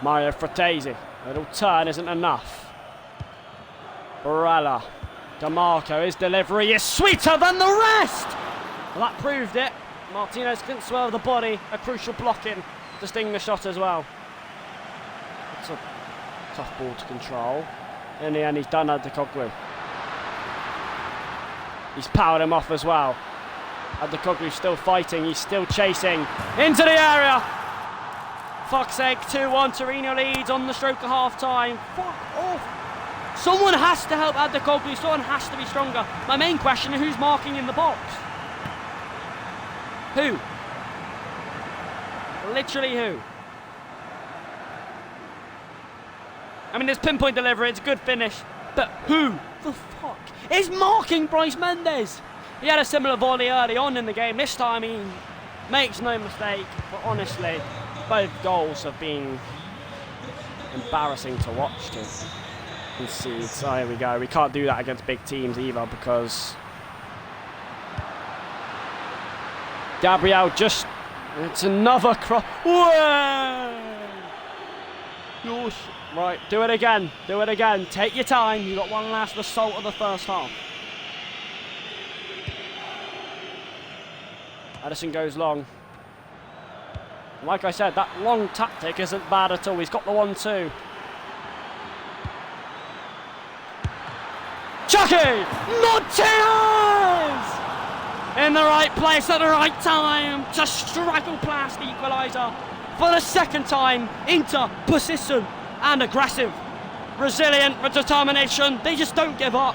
Mario Fratesi. A little turn isn't enough. Barella. DeMarco, his delivery is sweeter than the rest! Well, that proved it. Martinez couldn't swerve the body. A crucial blocking to sting the shot as well. It's a tough ball to control. In the end, he's done Adekoglu. He's powered him off as well. Adekoglu's still fighting. He's still chasing. Into the area! Fuck's sake, 2-1. Torino leads on the stroke of half-time. Fuck off! Someone has to help Adekoglu. Someone has to be stronger. My main question is who's marking in the box? Who? Literally who? I mean, there's pinpoint delivery. It's a good finish. But who the fuck is marking Bryce Mendes? He had a similar volley early on in the game. This time he makes no mistake. But honestly, both goals have been embarrassing to watch to concede. So here we go. We can't do that against big teams either because Gabriel just... It's another cross. Right, do it again. Do it again. Take your time. You got one last assault of the first half. Edison goes long. Like I said, that long tactic isn't bad at all. He's got the 1-2. Chucky! Martinez! In the right place at the right time to straggle past the equaliser. For the second time, Inter persistent and aggressive. Resilient with determination. They just don't give up.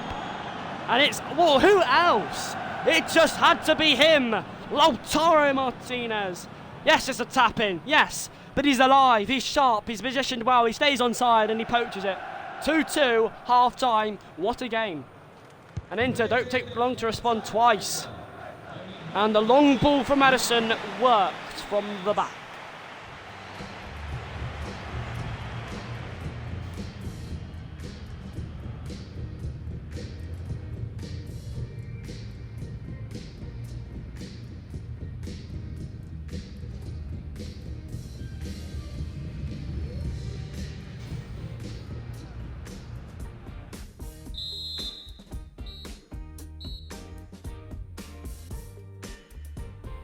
And it's, well, who else? It just had to be him. Lautaro Martinez. Yes, it's a tap-in, yes. But he's alive, he's sharp, he's positioned well, he stays onside and he poaches it. 2-2, half-time. What a game. And Inter don't take long to respond twice. And the long ball from Edison worked from the back.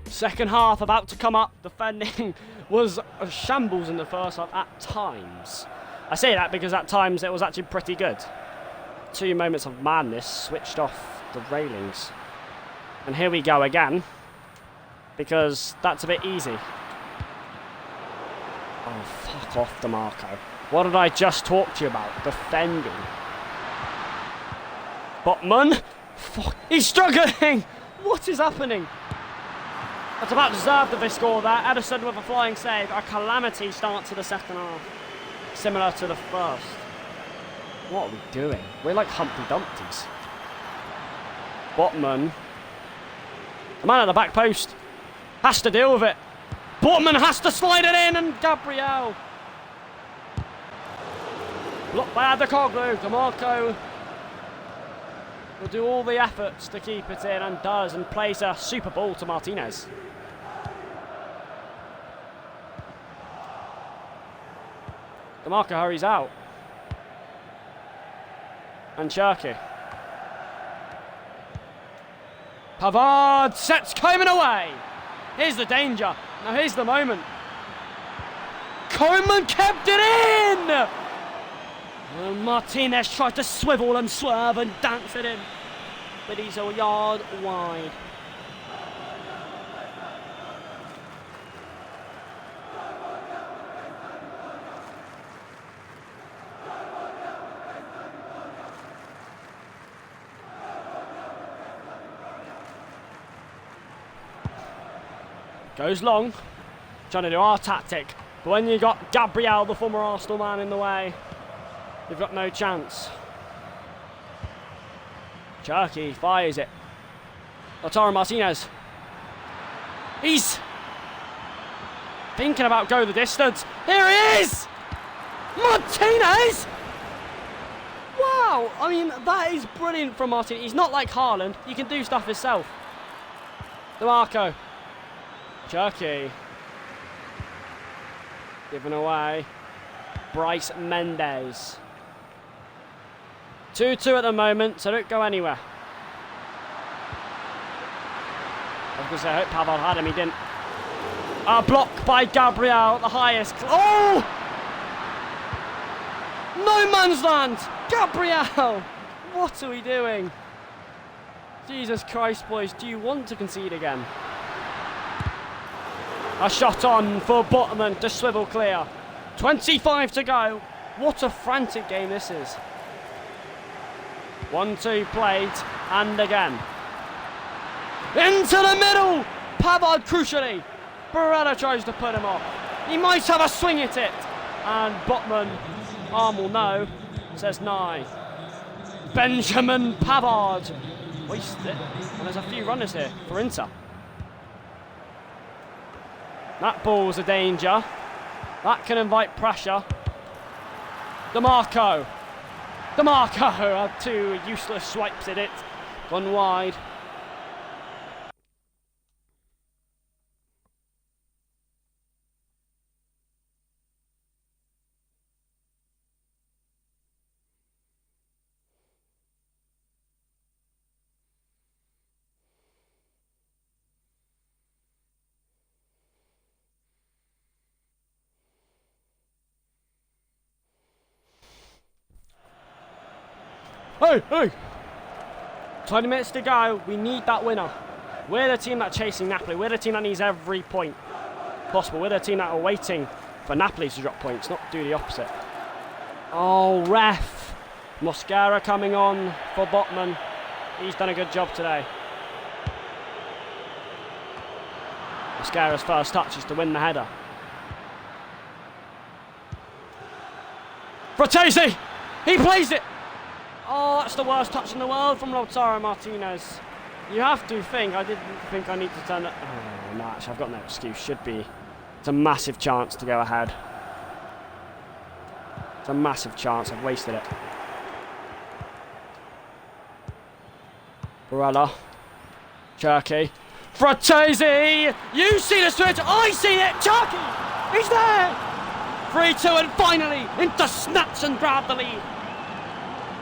Second half about to come up. Defending was a shambles in the first half at times. I say that because at times it was actually pretty good. 2 moments of madness switched off the railings. And here we go again. Because that's a bit easy. Oh, fuck off, DeMarco. What did I just talk to you about? Defending. Botman? Fuck. He's struggling! What is happening? That's about deserved of this score there. Edison with a flying save. A calamity start to the second half. Similar to the first. What are we doing? We're like Humpty Dumptys. Botman. The man at the back post has to deal with it. Botman has to slide it in and Gabriel. Blocked by Adekoglu. DeMarco will do all the efforts to keep it in and does and plays a super ball to Martinez. DeMarco hurries out. And Cherky. Pavard sets Koeman away. Here's the danger. Now here's the moment. Koeman kept it in! And Martinez tried to swivel and swerve and dance it in. But he's a yard wide. Goes long, trying to do our tactic. But when you've got Gabriel, the former Arsenal man, in the way, you've got no chance. Cherky fires it. Lautaro Martinez. He's thinking about go the distance. Here he is! Martinez! Wow, I mean, that is brilliant from Martinez. He's not like Haaland. He can do stuff himself. DeMarco. Cherky. Given away. Bryce Mendes. 2-2 at the moment, so don't go anywhere. I was going to say, I hope Pavard had him, he didn't. A block by Gabriel, the highest. Oh! No man's land! Gabriel! What are we doing? Jesus Christ, boys, do you want to concede again? A shot on for Botman to swivel clear. 25 to go. What a frantic game this is. 1-2 played, and again. Into the middle! Pavard crucially. Barella tries to put him off. He might have a swing at it. And Botman, arm will know, says no. Benjamin Pavard wasted it. And there's a few runners here for Inter. That ball's a danger. That can invite pressure. DeMarco. DeMarco had two useless swipes at it. Gone wide. Hey! 20 minutes to go. We need that winner. We're the team that's chasing Napoli. We're the team that needs every point possible. We're the team that are waiting for Napoli to drop points, not do the opposite. Oh, ref. Mosquera coming on for Botman. He's done a good job today. Mosquera's first touch is to win the header. Fratesi! He plays it! Oh, that's the worst touch in the world from Lautaro Martinez. You have to think, I didn't think I need to turn it. Oh, no, actually, I've got no excuse. Should be. It's a massive chance to go ahead. It's a massive chance. I've wasted it. Barella. Cherky. Fratesi! You see the switch! I see it! Cherky! He's there! 3-2 and finally Inter snaps and grab the lead.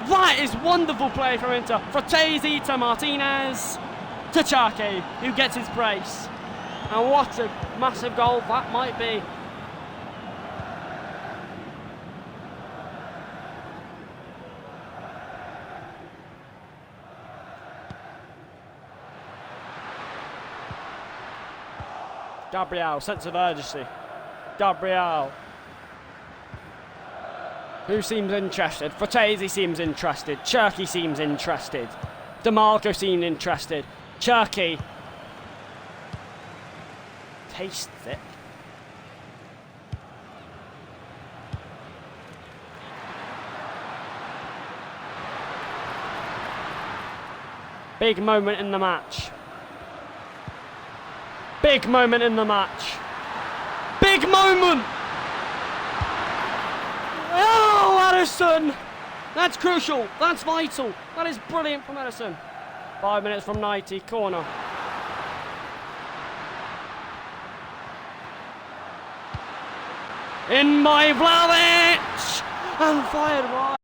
That is wonderful play from Inter. Fratesi to Martinez to Cherky, who gets his brace. And what a massive goal that might be. Gabriel, sense of urgency. Gabriel. Who seems interested? Fratesi seems interested. Cherky seems interested. DeMarco seemed interested. Cherky tastes it. Big moment in the match. Big moment in the match. Big moment! Oh, Ederson! That's crucial. That's vital. That is brilliant from Ederson. 5 minutes from 90, corner. In by Vlahovic! And fired wide.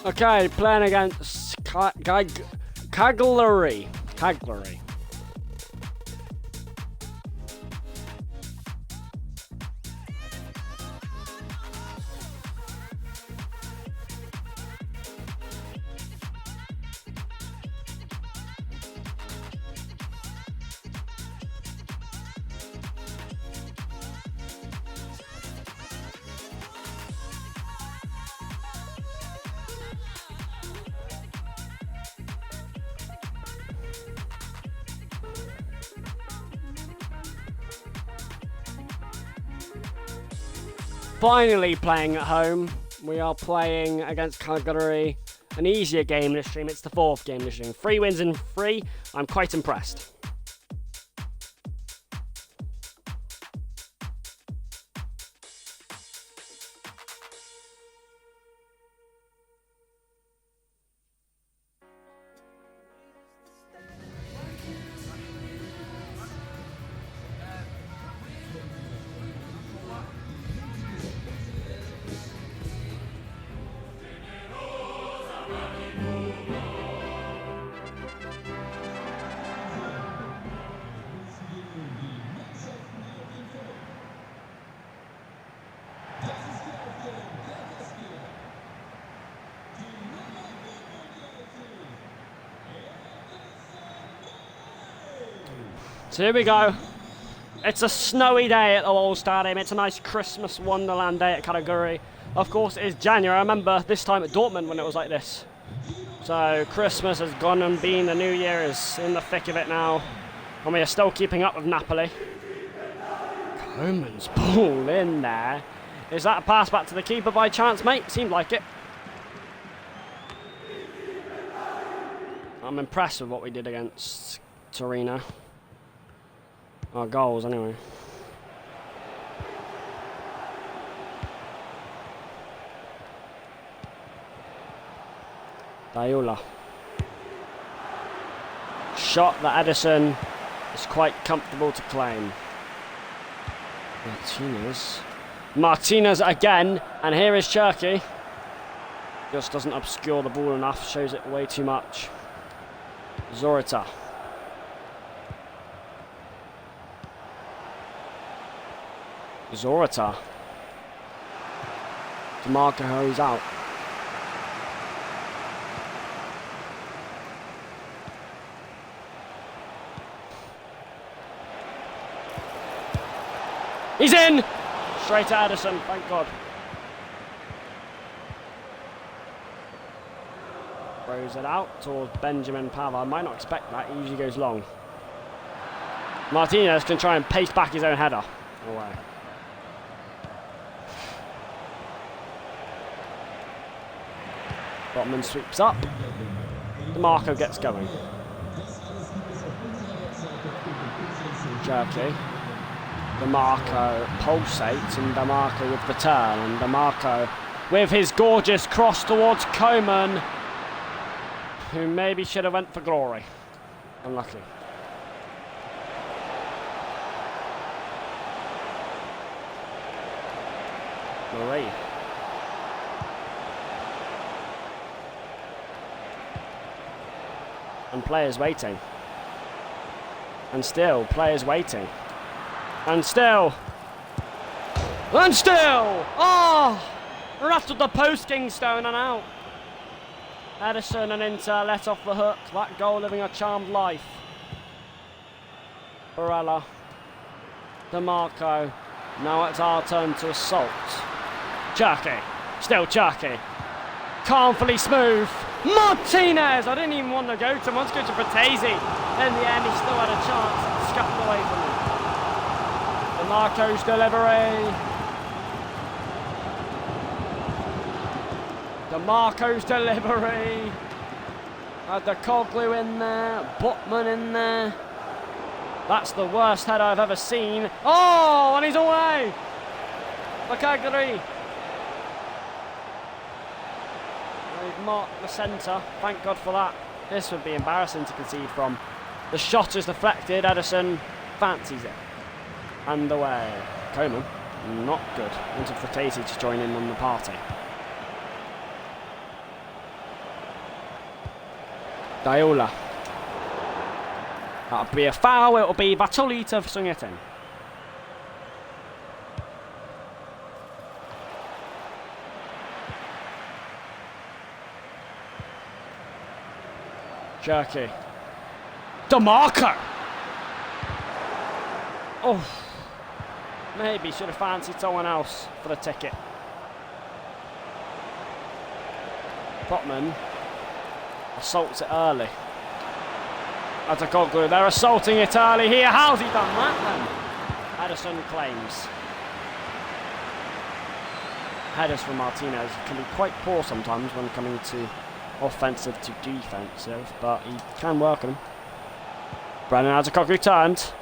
Okay, playing against Cagliari. Cagliari. Finally playing at home. We are playing against Cagliari. An easier game this stream. It's the 4th game this stream. 3 wins in 3. I'm quite impressed. So here we go. It's a snowy day at the Wall Stadium. It's a nice Christmas wonderland day at Cagliari. Of course, it is January. I remember this time at Dortmund when it was like this. So Christmas has gone and been. The New Year is in the thick of it now. And we are still keeping up with Napoli. Coman's ball in there. Is that a pass back to the keeper by chance, mate? Seemed like it. I'm impressed with what we did against Torino. Our goals, anyway. Daiola. Shot that Edison is quite comfortable to claim. Martinez again, and here is Cherky. Just doesn't obscure the ball enough, shows it way too much. Zorita. Zorita. DeMarco hurries out. He's in! Straight to Addison, thank God. Throws it out towards Benjamin Pava. I might not expect that, he usually goes long. Martinez can try and pace back his own header. Away. Botman sweeps up. DeMarco gets going. Jerky. DeMarco pulsates, and DeMarco with the turn, and DeMarco with his gorgeous cross towards Coman, who maybe should have went for glory. Unlucky. Marie. And players waiting. And still, players waiting. And still. And still! Oh! Rattled the post, Kingstone, and out. Edison and Inter let off the hook. That goal living a charmed life. Barella. DeMarco. Now it's our turn to assault. Cherky. Still Cherky. Calmfully smooth. Martinez! I didn't even want to go to him. I wanted to go to Fratesi. In the end, he still had a chance. Scuffed away from him. DeMarco's delivery. DeMarco's delivery. Had the Coglu in there. Botman in there. That's the worst header I've ever seen. Oh, and he's away. For Cagliari. They've marked the centre. Thank God for that. This would be embarrassing to concede from. The shot is deflected. Edison fancies it. And away. Coman, not good. Wanted Fratesi to join in on the party. Diola. That'll be a foul. It'll be Vatuli to swing it in. Jerky. DeMarco! Oh. Maybe should have fancied someone else for the ticket. Potman assaults it early. Adekoglu, they're assaulting it early here. How's he done that then? Edison claims. Headers from Martinez can be quite poor sometimes when coming to offensive to defensive, but he can work on them. Brennan Adekoglu turned.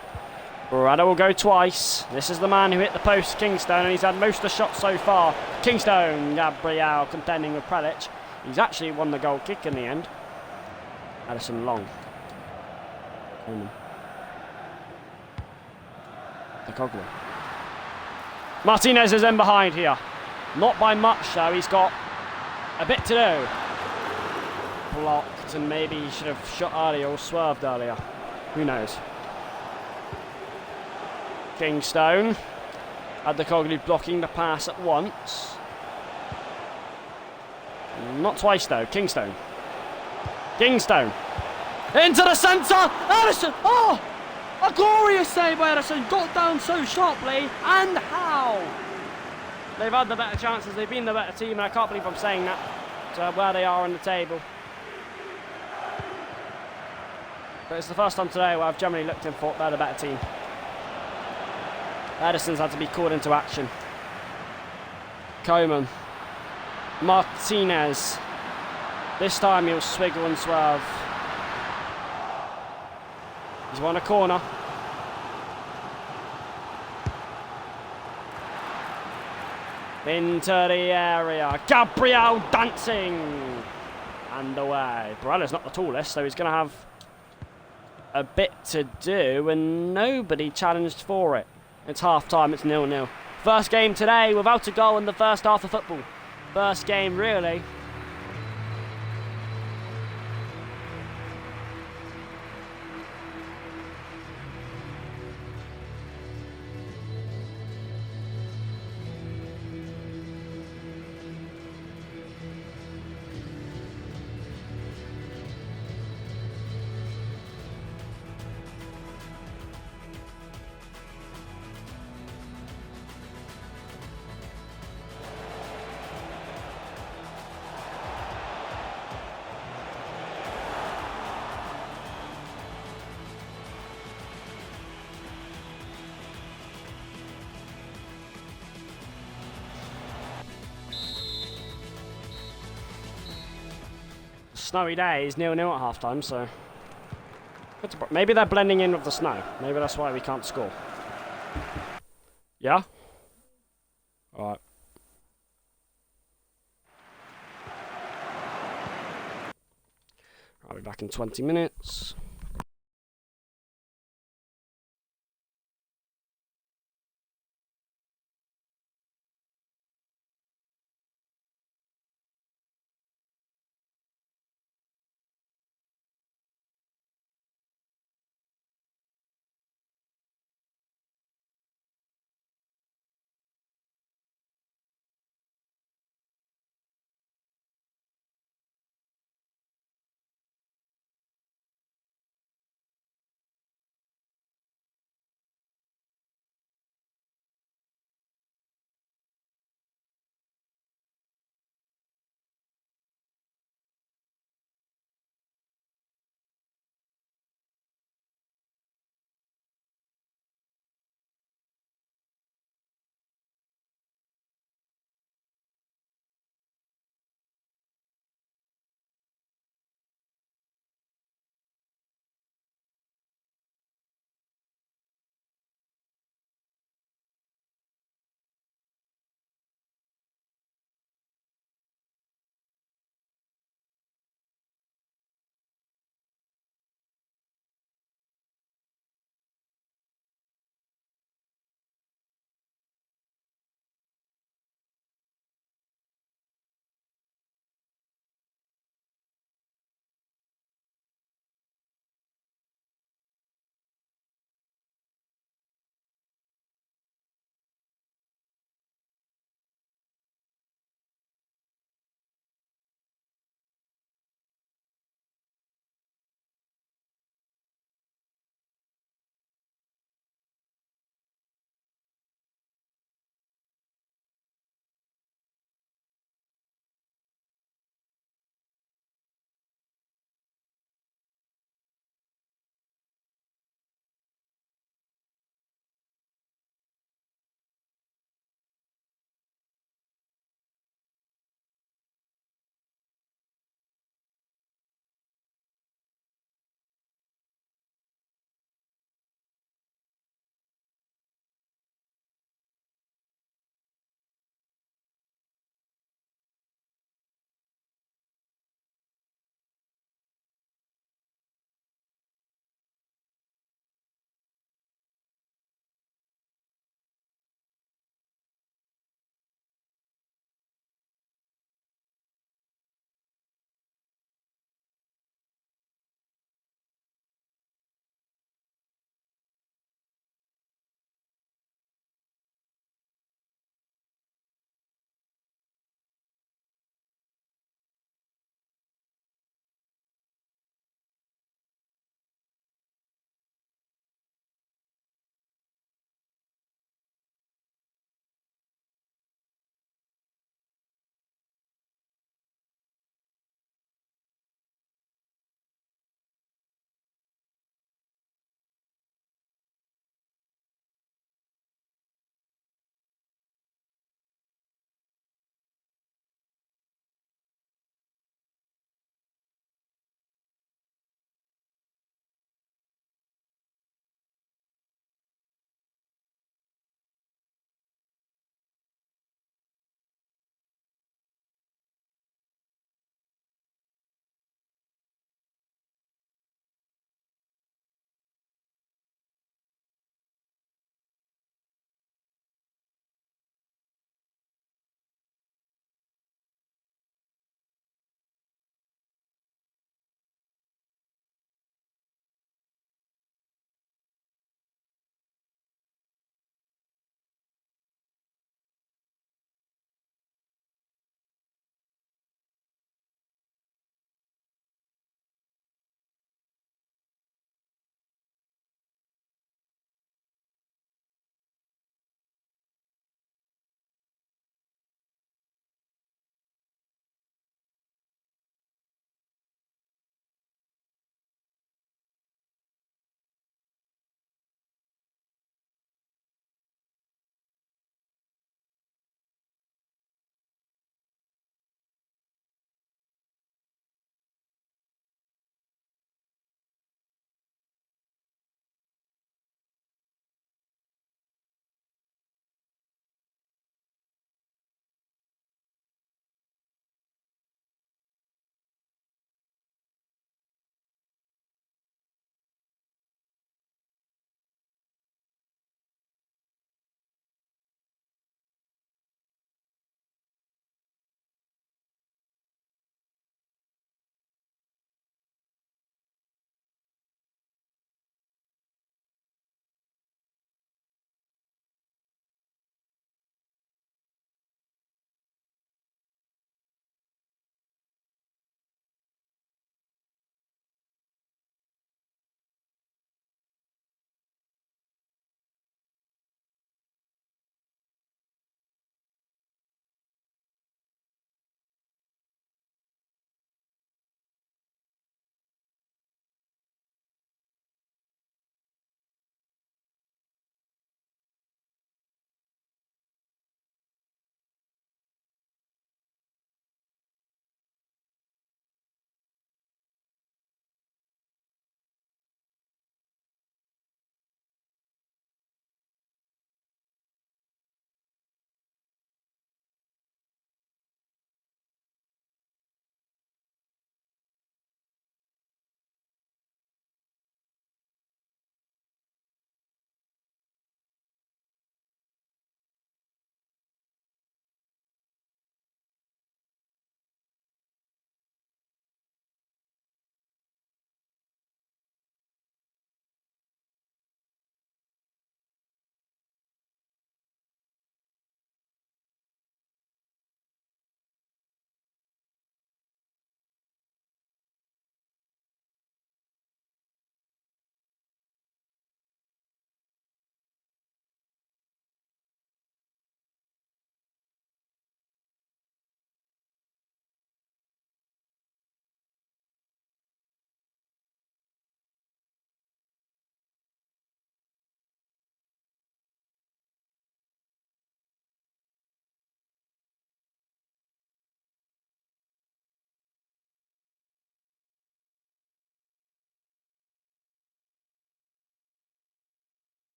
Brada will go twice. This is the man who hit the post, Kingstone, and he's had most of the shots so far. Kingstone, Gabriel contending with Prelic. He's actually won the goal kick in the end. Addison long. Adekoglu. Martinez is in behind here. Not by much though, he's got a bit to do. Blocked, and maybe he should have shot earlier or swerved earlier. Who knows? Kingstone. Adekoglu blocking the pass at once. Not twice though. Kingstone. Kingstone. Into the centre. Addison. Oh! A glorious save by Addison. Got down so sharply. And how? They've had the better chances. They've been the better team. And I can't believe I'm saying that. To where they are on the table. But it's the first time today where I've generally looked and thought they're the better team. Edison's had to be called into action. Coman. Martinez. This time he'll swiggle and swerve. He's won a corner. Into the area. Gabriel dancing. And away. Barella's not the tallest, so he's going to have a bit to do, and nobody challenged for it. It's half time, it's 0-0. First game today without a goal in the first half of football. First game, really. Snowy days, 0-0 at half time, so maybe they're blending in with the snow. Maybe that's why we can't score. Yeah? Alright. I'll be back in 20 minutes.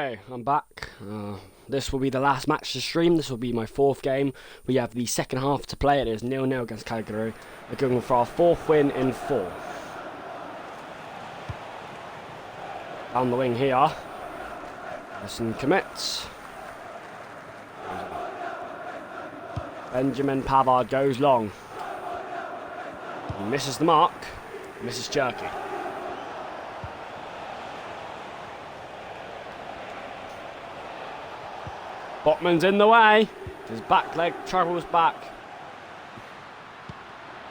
Okay, I'm back. This will be the last match to stream. This will be my 4th game. We have the second half to play. It is 0-0 against Calgary. We're going for our 4th win in 4. Down the wing here. Listen, commits. Benjamin Pavard goes long. He misses the mark. Misses Cherky. Botman's in the way. His back leg travels back.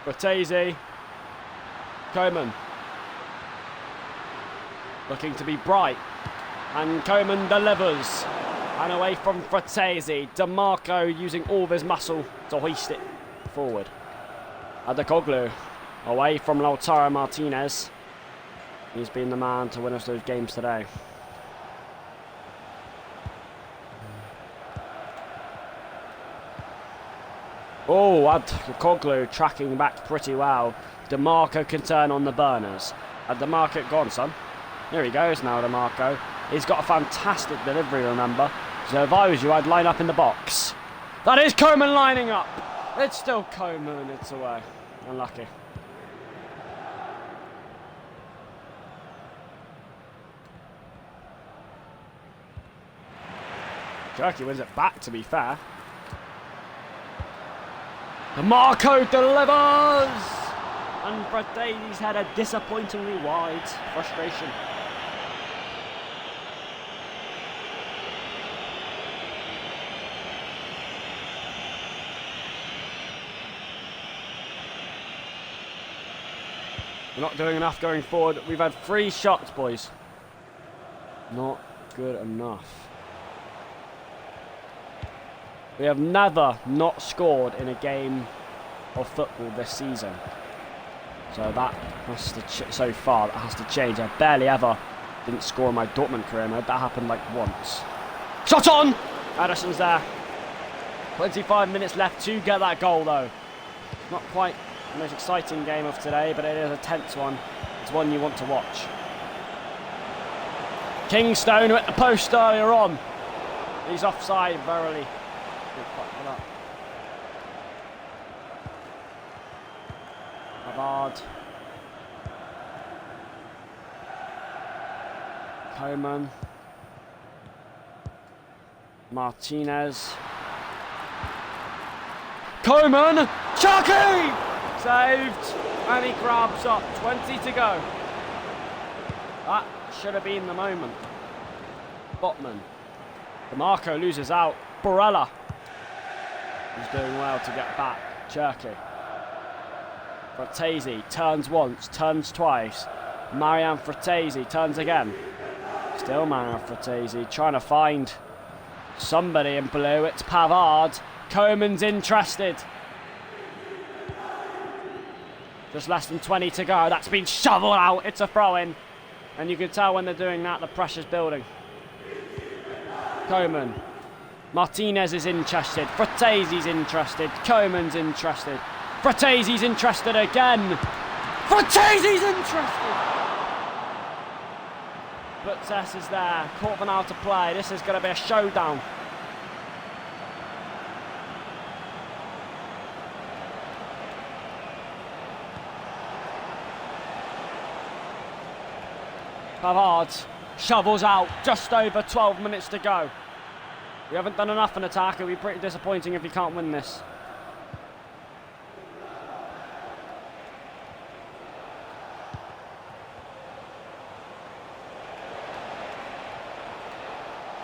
Fratesi. Coman. Looking to be bright. And Coman delivers. And away from Fratesi. DeMarco using all of his muscle to hoist it forward. Adekoglu. Away from Lautaro Martinez. He's been the man to win us those games today. Oh, Adekoglu tracking back pretty well. DeMarco can turn on the burners. DeMarco, go on, son. Here he goes now, DeMarco. He's got a fantastic delivery, remember. So if I was you, I'd line up in the box. That is Coman lining up. It's still Coman, it's away. Unlucky. Cherky wins it back, to be fair. DeMarco delivers! And Fratesi's header disappointingly wide. Frustration. We're not doing enough going forward. We've had 3 shots, boys. Not good enough. We have never not scored in a game of football this season. So that has to so far that has to change. I barely ever didn't score in my Dortmund career. That happened like once. Shot on! Addison's there. 25 minutes left to get that goal though. Not quite the most exciting game of today, but it is a tense one. It's one you want to watch. Kingstone at the post earlier on. He's offside, verily. Pavard. Coman. Martinez. Coman! Chucky! Saved! And he grabs up. 20 to go. That should have been the moment. Botman. DeMarco loses out. Borella. He's doing well to get back. Cherky. Fratesi turns once, turns twice. Marian Fratesi turns again. Still Marian Fratesi trying to find somebody in blue. It's Pavard. Coman's interested. Just less than 20 to go. That's been shoveled out. It's a throw-in. And you can tell when they're doing that, the pressure's building. Coman. Martinez is interested. Fratesi's interested. Coman's interested. Fratesi's interested again. Fratesi's interested. Butses is there. Caught them out to play. This is going to be a showdown. Pavard shovels out. Just over 12 minutes to go. We haven't done enough in attack. It'll be pretty disappointing if you can't win this.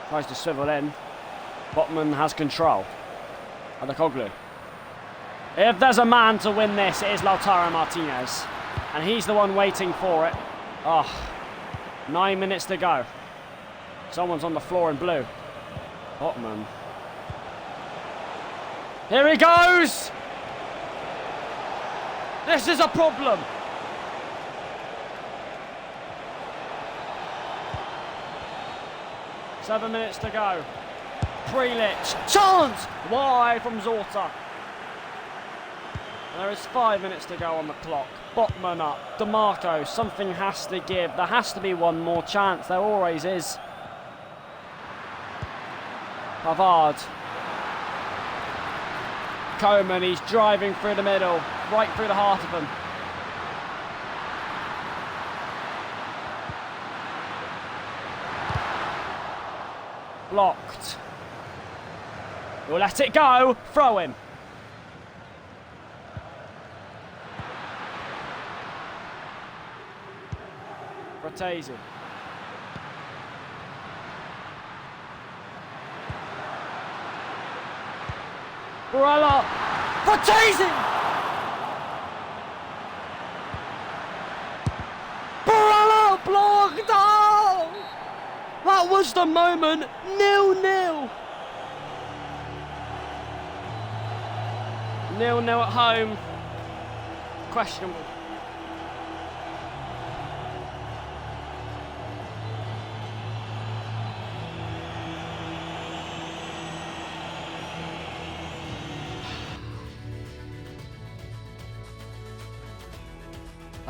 Tries to swivel in. Botman has control. Adekoglu. If there's a man to win this, it is Lautaro Martinez. And he's the one waiting for it. Oh, 9 minutes to go. Someone's on the floor in blue. Botman. Here he goes! This is a problem. Seven minutes to go. Prelic. Chance! Wide from Zorta. There is 5 minutes to go on the clock. Botman up. DeMarco. Something has to give. There has to be one more chance. There always is. Pavard. Coman, he's driving through the middle, right through the heart of them. Blocked. We'll let it go. Throw him. Fratesi. Barella. Fratesi! Barella blocked! Oh! That was the moment. 0-0. 0-0 at home. Questionable.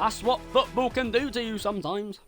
That's what football can do to you sometimes.